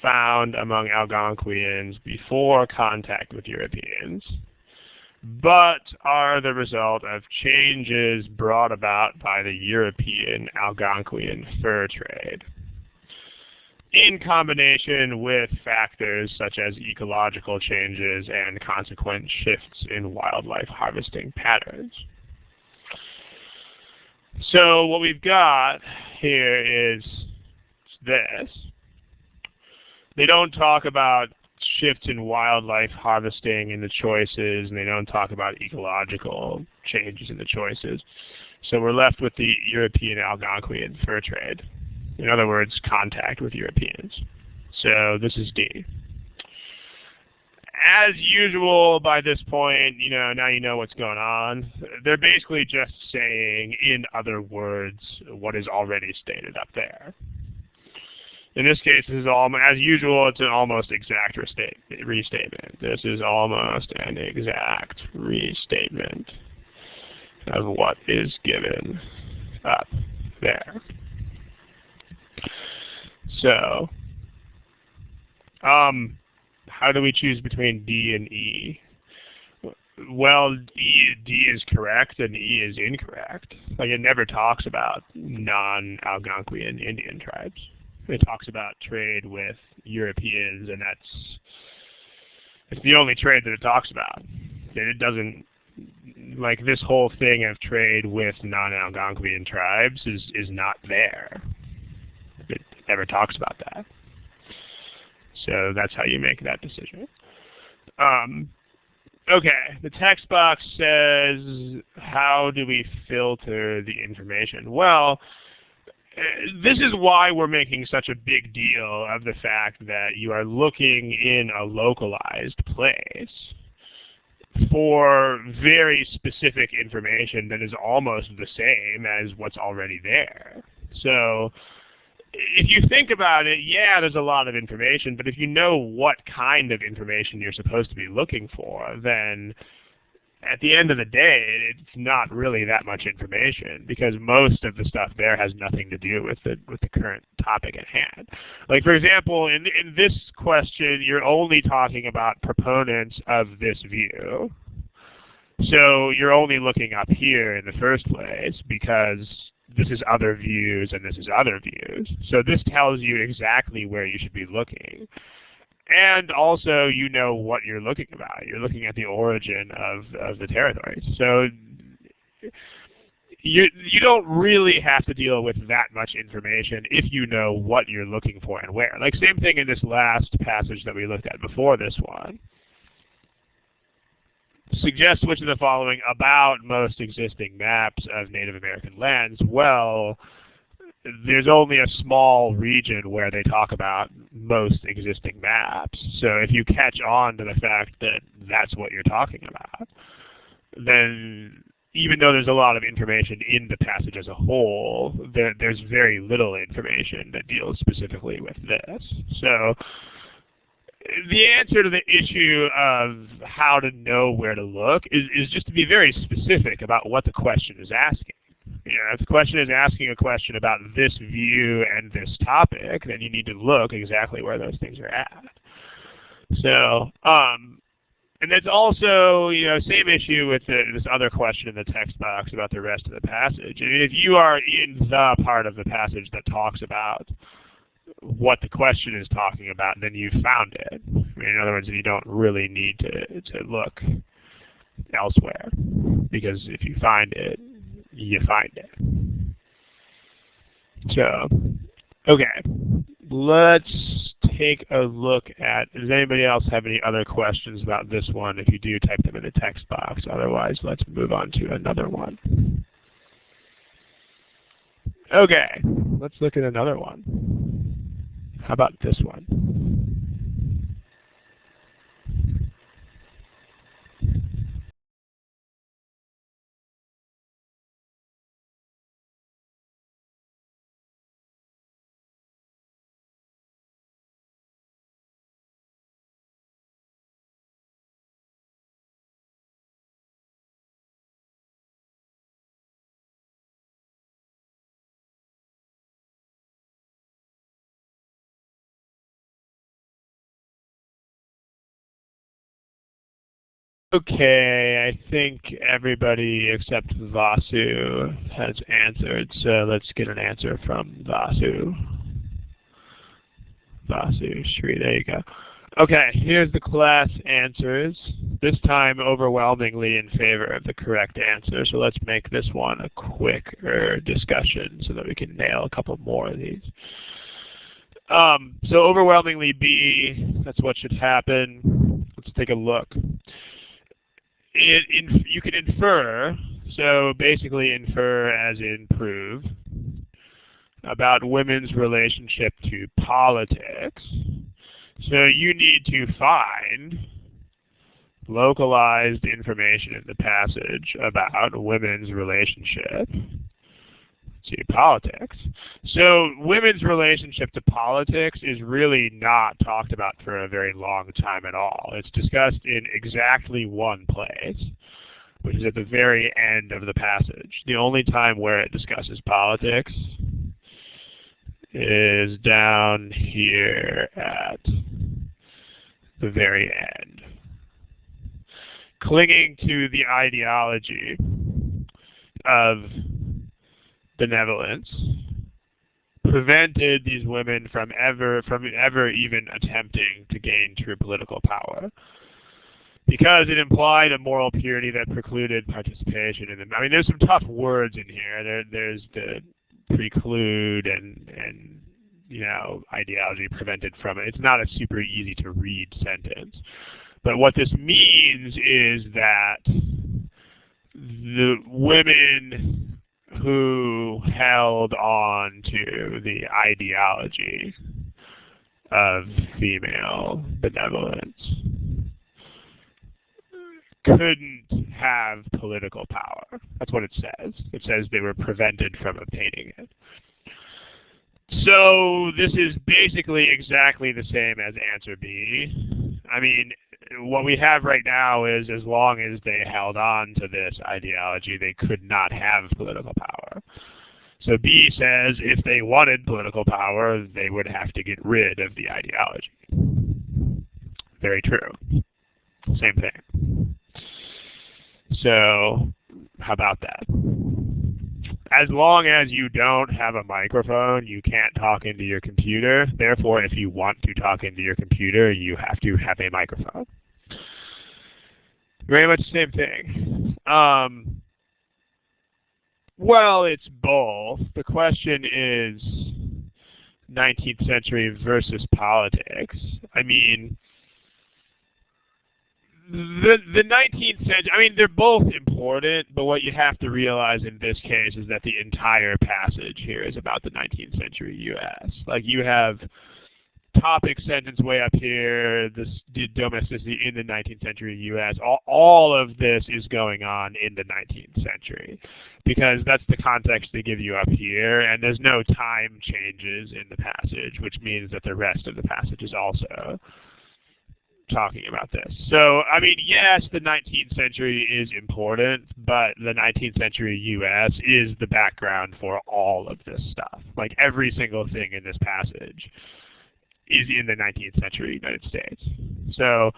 S1: found among Algonquians before contact with Europeans, but are the result of changes brought about by the European-Algonquian fur trade, in combination with factors such as ecological changes and consequent shifts in wildlife harvesting patterns. So what we've got here is this. They don't talk about shifts in wildlife harvesting in the choices, and they don't talk about ecological changes in the choices. So we're left with the European-Algonquian fur trade. In other words, contact with Europeans. So this is D. As usual, by this point, now you know what's going on. They're basically just saying, in other words, what is already stated up there. In this case, this is as usual, it's an almost exact restatement. This is almost an exact restatement of what is given up there. So, how do we choose between D and E? Well, D is correct and E is incorrect. Like, it never talks about non-Algonquian Indian tribes. It talks about trade with Europeans, and it's the only trade that it talks about. It doesn't, like, this whole thing of trade with non-Algonquian tribes is not there. It never talks about that. So that's how you make that decision. Okay, the text box says, how do we filter the information? Well, this is why we're making such a big deal of the fact that you are looking in a localized place for very specific information that is almost the same as what's already there. So if you think about it, yeah, there's a lot of information, but if you know what kind of information you're supposed to be looking for, then at the end of the day, it's not really that much information, because most of the stuff there has nothing to do with the current topic at hand. Like, for example, in this question, you're only talking about proponents of this view. So you're only looking up here in the first place because this is other views and this is other views. So this tells you exactly where you should be looking. And also, you know what you're looking about. You're looking at the origin of the territories. So you don't really have to deal with that much information if you know what you're looking for and where. Like, same thing in this last passage that we looked at before this one. Suggest which of the following about most existing maps of Native American lands. Well, there's only a small region where they talk about most existing maps. So if you catch on to the fact that that's what you're talking about, then even though there's a lot of information in the passage as a whole, there's very little information that deals specifically with this. So the answer to the issue of how to know where to look is just to be very specific about what the question is asking. If the question is asking a question about this view and this topic, then you need to look exactly where those things are at. So, and it's also, same issue with this other question in the text box about the rest of the passage. I mean, if you are in the part of the passage that talks about what the question is talking about, then you've found it. I mean, in other words, you don't really need to look elsewhere, because if you find it, you find it. So Okay, let's take a look at, does anybody else have any other questions about this one? If you do, type them in the text box. Otherwise, let's move on to another one. Okay, let's look at another one. How about this one? Okay, I think everybody except Vasu has answered, so let's get an answer from Vasu. Vasu, Shri, there you go. Okay, here's the class answers, this time overwhelmingly in favor of the correct answer, so let's make this one a quicker discussion so that we can nail a couple more of these. So overwhelmingly B, that's what should happen. Let's take a look. You can infer, so basically infer as in prove, about women's relationship to politics. So you need to find localized information in the passage about women's relationship to politics. So women's relationship to politics is really not talked about for a very long time at all. It's discussed in exactly one place, which is at the very end of the passage. The only time where it discusses politics is down here at the very end. Clinging to the ideology of benevolence prevented these women from ever even attempting to gain true political power, because it implied a moral purity that precluded participation in them. I mean, there's some tough words in here. There's the preclude and you know, ideology prevented from it. It's not a super easy to read sentence. But what this means is that the women who held on to the ideology of female benevolence couldn't have political power. That's what it says. It says they were prevented from obtaining it. So this is basically exactly the same as answer B. I mean, what we have right now is, as long as they held on to this ideology, they could not have political power. So B says if they wanted political power, they would have to get rid of the ideology. Very true. Same thing. So how about that? As long as you don't have a microphone, you can't talk into your computer. Therefore, if you want to talk into your computer, you have to have a microphone. Very much the same thing. Well, it's both. The question is 19th century versus politics. I mean, the 19th century, I mean, they're both important, but what you have to realize in this case is that the entire passage here is about the 19th century U.S. Like, you have topic sentence way up here, this domesticity in the 19th century U.S. All of this is going on in the 19th century, because that's the context they give you up here, and there's no time changes in the passage, which means that the rest of the passage is also talking about this. So, I mean, yes, the 19th century is important, but the 19th century U.S. is the background for all of this stuff. Like, every single thing in this passage is in the 19th century United States. So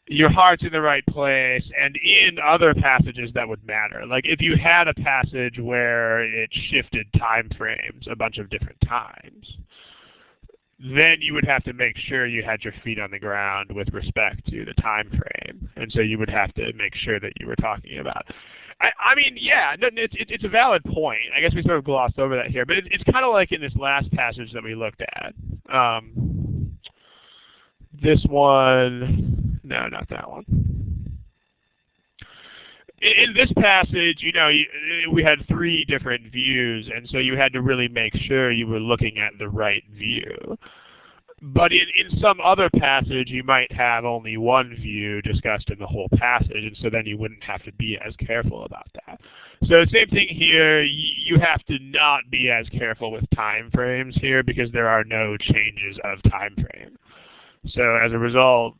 S1: your heart's in the right place, and in other passages that would matter. Like, if you had a passage where it shifted time frames a bunch of different times, then you would have to make sure you had your feet on the ground with respect to the time frame. And so you would have to make sure that you were talking about I mean, yeah, no, it's a valid point. I guess we sort of glossed over that here, but it's kind of like in this last passage that we looked at. This one, no, not that one. In this passage, we had 3 different views, and so you had to really make sure you were looking at the right view. But in some other passage, you might have only one view discussed in the whole passage, and so then you wouldn't have to be as careful about that. So same thing here, you have to not be as careful with time frames here because there are no changes of time frame. So as a result,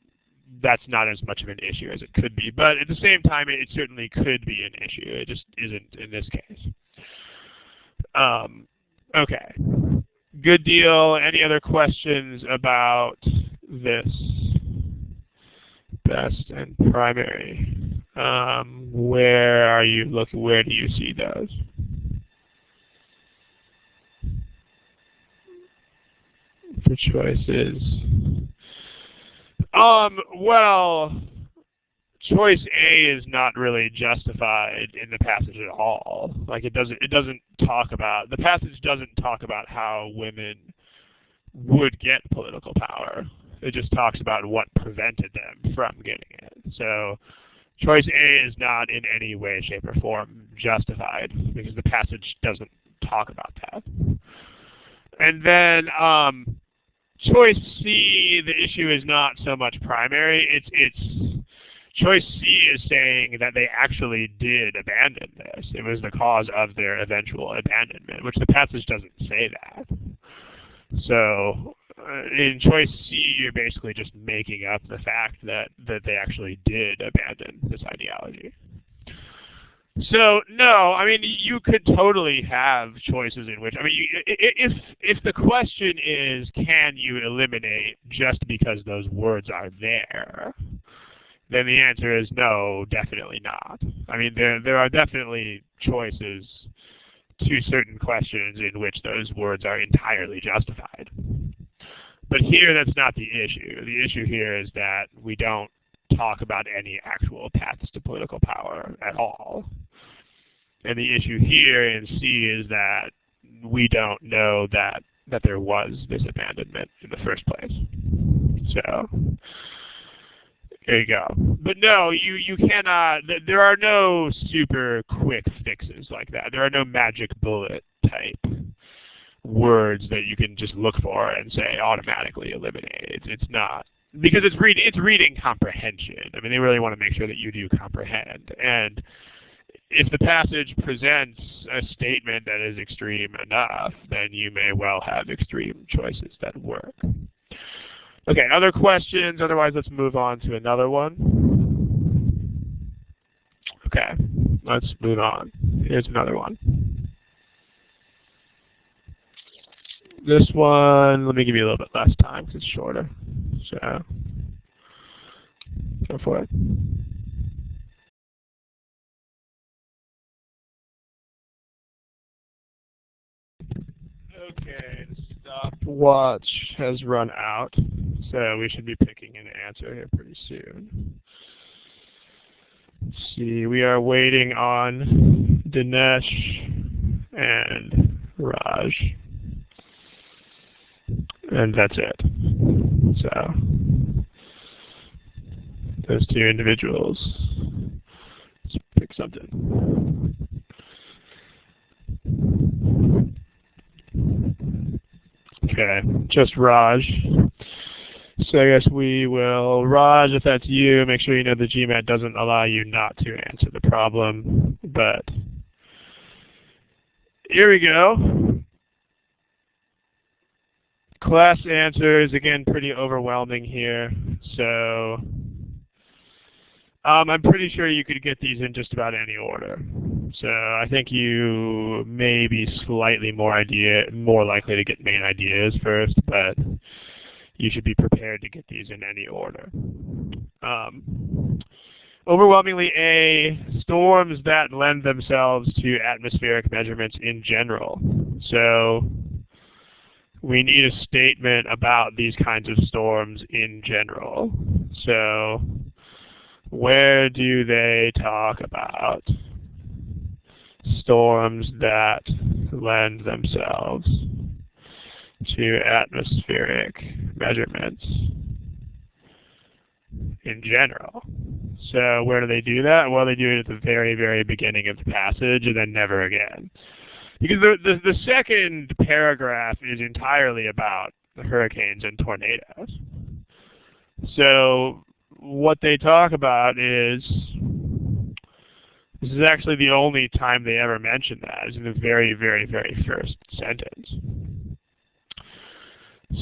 S1: that's not as much of an issue as it could be. But at the same time, it certainly could be an issue. It just isn't in this case. Okay. Good deal. Any other questions about this best and primary? Where are you looking? Where do you see those? For choices. Well, choice A is not really justified in the passage at all. Like it doesn't talk about, the passage doesn't talk about how women would get political power. It just talks about what prevented them from getting it. So choice A is not in any way, shape, or form justified because the passage doesn't talk about that. And then choice C, the issue is not so much primary. It's choice C is saying that they actually did abandon this. It was the cause of their eventual abandonment, which the passage doesn't say that. So in choice C, you're basically just making up the fact that they actually did abandon this ideology. So no, I mean you could totally have choices in which, I mean, if the question is can you eliminate just because those words are there, then the answer is no, definitely not. I mean there are definitely choices to certain questions in which those words are entirely justified. But here that's not the issue. The issue here is that we don't talk about any actual paths to political power at all. And the issue here in C is that we don't know that there was this abandonment in the first place. So there you go. But no, you cannot, there are no super quick fixes like that. There are no magic bullet type words that you can just look for and say automatically eliminate. It's not. Because it's reading comprehension. I mean, they really want to make sure that you do comprehend. And if the passage presents a statement that is extreme enough, then you may well have extreme choices that work. Okay, other questions? Otherwise, let's move on to another one. Okay, let's move on. Here's another one. This one, let me give you a little bit less time because it's shorter. So, go for it. Okay, the stopwatch has run out, so we should be picking an answer here pretty soon. Let's see, we are waiting on Dinesh and Raj. And that's it. So, those 2 individuals. Let's pick something. Okay, just Raj. So I guess we will, Raj, if that's you, make sure you know the GMAT doesn't allow you not to answer the problem. But here we go. Class answers, again, pretty overwhelming here. So I'm pretty sure you could get these in just about any order. So I think you may be slightly more likely to get main ideas first, but you should be prepared to get these in any order. Overwhelmingly A, storms that lend themselves to atmospheric measurements in general. So we need a statement about these kinds of storms in general. So where do they talk about storms that lend themselves to atmospheric measurements in general. So where do they do that? Well, they do it at the very, very beginning of the passage and then never again. Because the second paragraph is entirely about hurricanes and tornadoes. So what they talk about is, this is actually the only time they ever mention that, is in the very, very, very first sentence.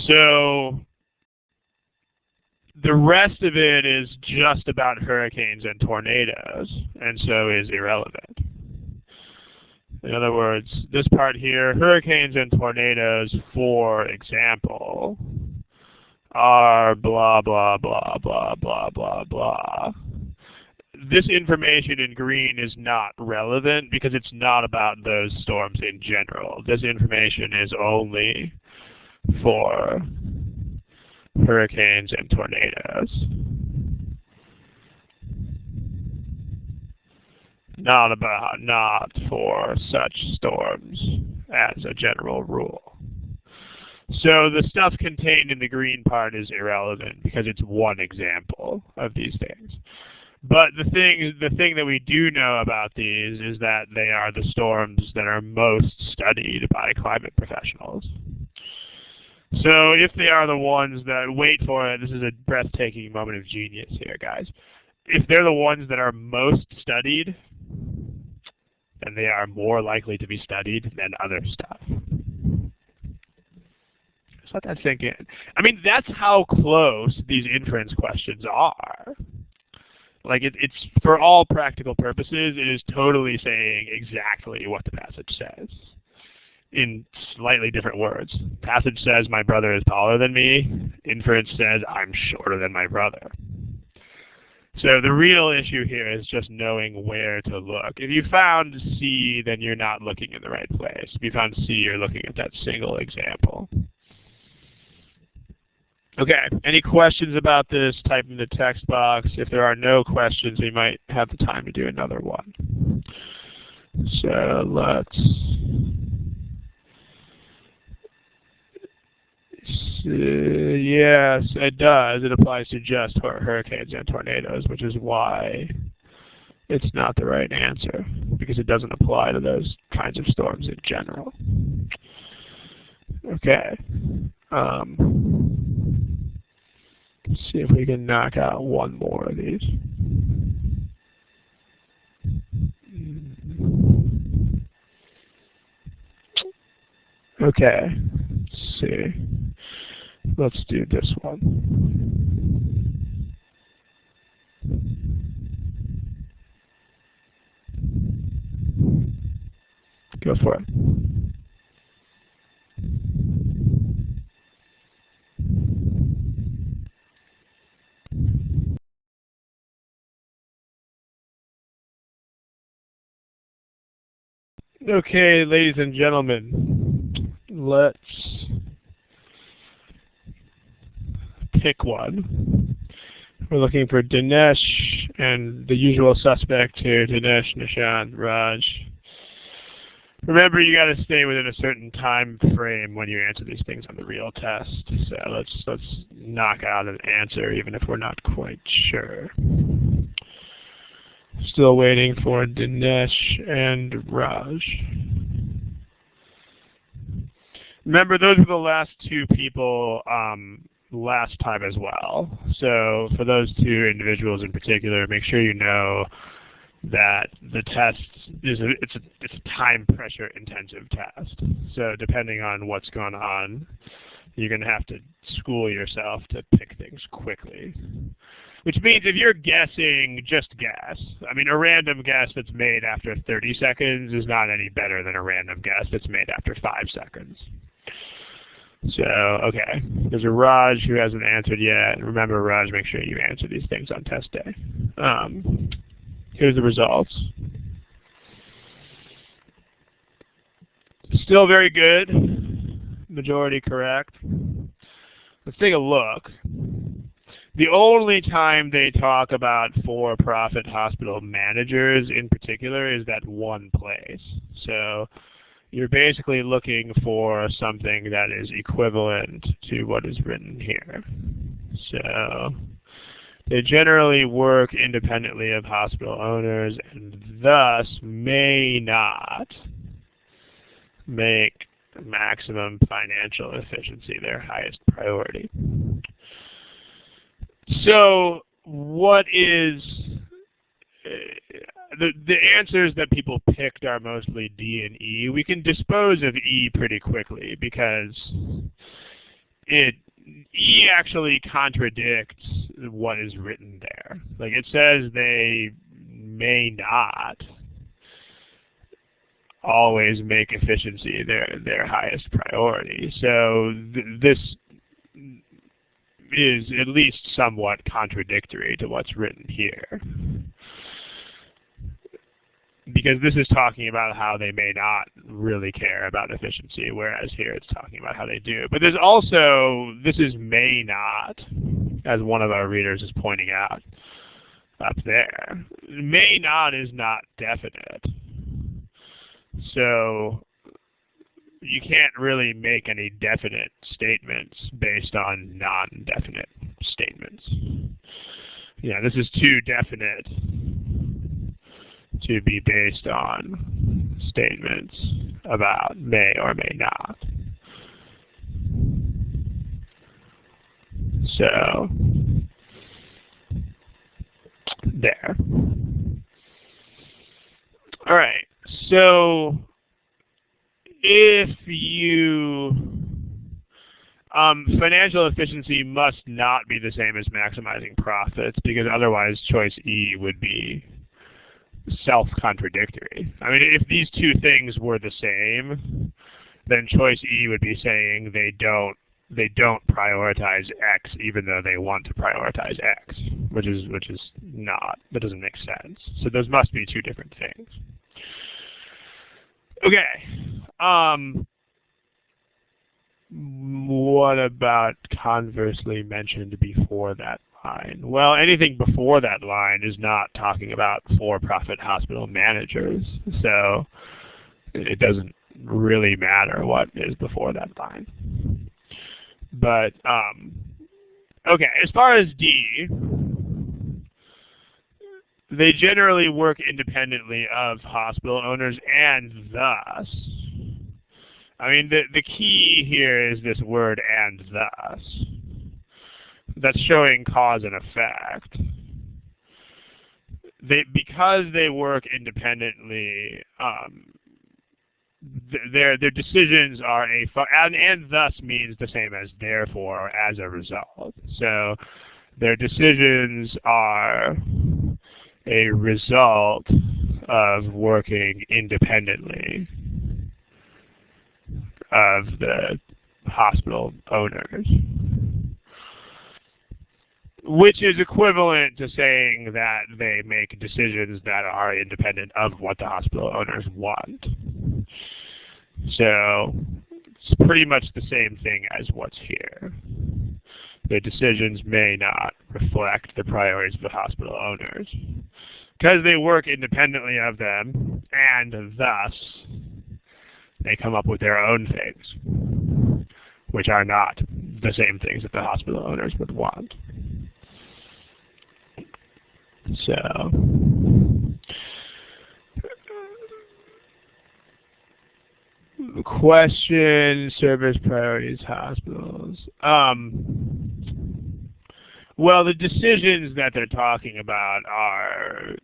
S1: So the rest of it is just about hurricanes and tornadoes, and so is irrelevant. In other words, this part here, hurricanes and tornadoes, for example, are blah, blah, blah, blah, blah, blah, blah. This information in green is not relevant because it's not about those storms in general. This information is only for hurricanes and tornadoes. Not for such storms as a general rule. So the stuff contained in the green part is irrelevant because it's one example of these things. But the thing that we do know about these is that they are the storms that are most studied by climate professionals. So if they are the ones that, wait for it, this is a breathtaking moment of genius here, guys. If they're the ones that are most studied, then they are more likely to be studied than other stuff. Just let that sink in. I mean, that's how close these inference questions are. Like, it's for all practical purposes, it is totally saying exactly what the passage says in slightly different words. Passage says my brother is taller than me. Inference says I'm shorter than my brother. So the real issue here is just knowing where to look. If you found C, then you're not looking in the right place. If you found C, you're looking at that single example. Okay, any questions about this? Type in the text box. If there are no questions, we might have the time to do another one. So let's see. Yes, it does. It applies to just hurricanes and tornadoes, which is why it's not the right answer, because it doesn't apply to those kinds of storms in general. Okay. Let's see if we can knock out one more of these. Okay, let's see. Let's do this one. Go for it. Okay, ladies and gentlemen, let's pick one. We're looking for Dinesh and the usual suspects here, Dinesh, Nishant, Raj. Remember, you got to stay within a certain time frame when you answer these things on the real test. So let's knock out an answer, even if we're not quite sure. Still waiting for Dinesh and Raj. Remember, those were the last two people last time as well. So for those two individuals in particular, make sure you know that the test is it's a time pressure intensive test. So depending on what's going on, you're going to have to school yourself to pick things quickly. Which means if you're guessing, just guess. I mean, a random guess that's made after 30 seconds is not any better than a random guess that's made after 5 seconds. So, okay. There's a Raj who hasn't answered yet. Remember, Raj, make sure you answer these things on test day. Here's the results. Still very good. Majority correct. Let's take a look. The only time they talk about for-profit hospital managers in particular is that one place. So you're basically looking for something that is equivalent to what is written here. So they generally work independently of hospital owners and thus may not make maximum financial efficiency their highest priority. So what is the answers that people picked are mostly D and E. We can dispose of E pretty quickly because E actually contradicts what is written there. Like it says they may not always make efficiency their highest priority. So this is at least somewhat contradictory to what's written here. Because this is talking about how they may not really care about efficiency, whereas here it's talking about how they do. But there's also, this is may not, as one of our readers is pointing out up there. May not is not definite. So you can't really make any definite statements based on non-definite statements. Yeah, this is too definite to be based on statements about may or may not. So, there. All right, so if you, financial efficiency must not be the same as maximizing profits, because otherwise choice E would be self-contradictory. I mean, if these two things were the same, then choice E would be saying they don't prioritize X even though they want to prioritize X, which is not, that doesn't make sense. So those must be two different things. Okay. What about conversely mentioned before that line? Well, anything before that line is not talking about for-profit hospital managers, so it doesn't really matter what is before that line. But, okay, as far as D, they generally work independently of hospital owners and thus, I mean, the key here is this word and thus. That's showing cause and effect. Because they work independently, their decisions are and thus means the same as therefore or as a result. So their decisions are a result of working independently of the hospital owners, which is equivalent to saying that they make decisions that are independent of what the hospital owners want. So it's pretty much the same thing as what's here. The decisions may not reflect the priorities of the hospital owners because they work independently of them, and thus they come up with their own things, which are not the same things that the hospital owners would want. So, question, service priorities, hospitals. Well, the decisions that they're talking about are,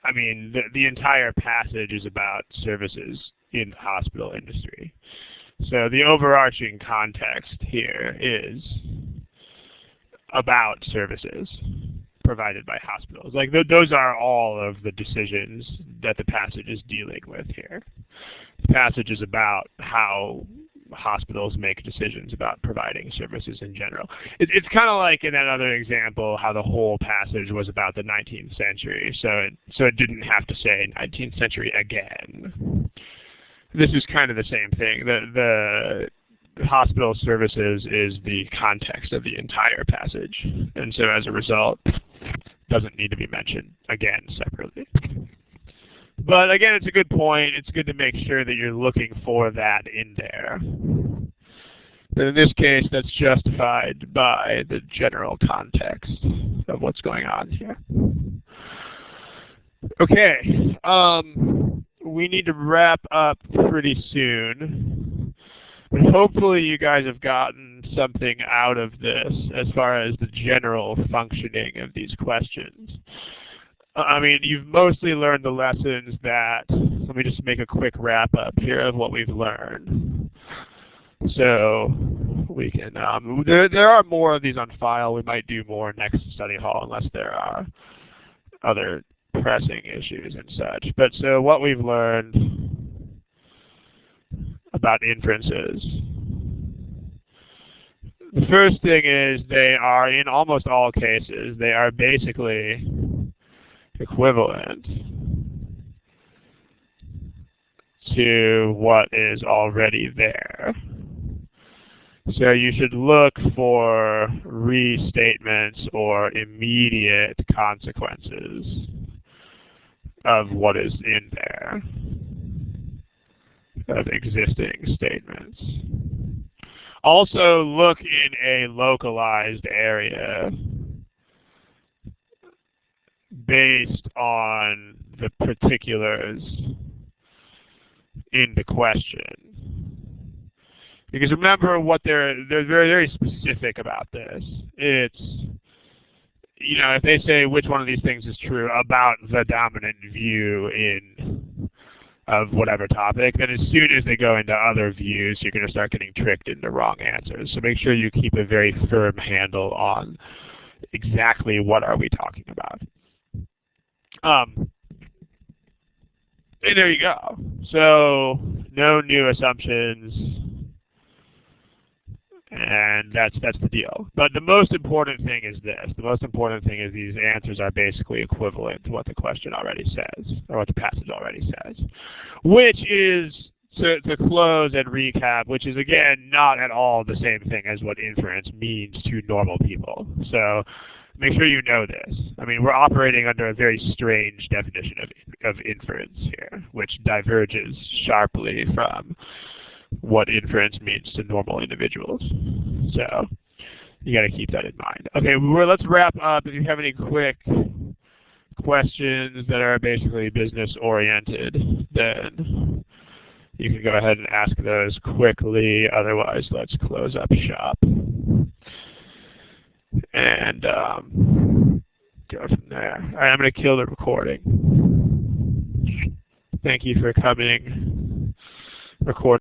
S1: I mean, the entire passage is about services in the hospital industry. So the overarching context here is about services provided by hospitals. Like those are all of the decisions that the passage is dealing with here. The passage is about how hospitals make decisions about providing services in general. It's kind of like in that other example how the whole passage was about the 19th century, so it didn't have to say 19th century again. This is kind of the same thing. The hospital services is the context of the entire passage, and so as a result, doesn't need to be mentioned again separately. But again, it's a good point. It's good to make sure that you're looking for that in there. But in this case, that's justified by the general context of what's going on here. Okay, we need to wrap up pretty soon. But hopefully you guys have gotten something out of this as far as the general functioning of these questions. I mean, you've mostly learned the lessons that, let me just make a quick wrap up here of what we've learned. So we can, there are more of these on file. We might do more next study hall unless there are other pressing issues and such. But so what we've learned about inferences. The first thing is they are, in almost all cases, they are basically equivalent to what is already there. So you should look for restatements or immediate consequences of what is in there, of existing statements. Also look in a localized area based on the particulars in the question. Because remember what they're very, very specific about this. It's, you know, if they say which one of these things is true about the dominant view of whatever topic, then as soon as they go into other views, you're going to start getting tricked into wrong answers. So make sure you keep a very firm handle on exactly what are we talking about. And there you go. So no new assumptions. And that's the deal. But the most important thing is this. The most important thing is these answers are basically equivalent to what the question already says, or what the passage already says. Which is, to close and recap, which is, again, not at all the same thing as what inference means to normal people. So make sure you know this. I mean, we're operating under a very strange definition of inference here, which diverges sharply from what inference means to normal individuals. So you got to keep that in mind. Okay, let's wrap up. If you have any quick questions that are basically business oriented, then you can go ahead and ask those quickly. Otherwise, let's close up shop and go from there. All right, I'm going to kill the recording. Thank you for coming. Record.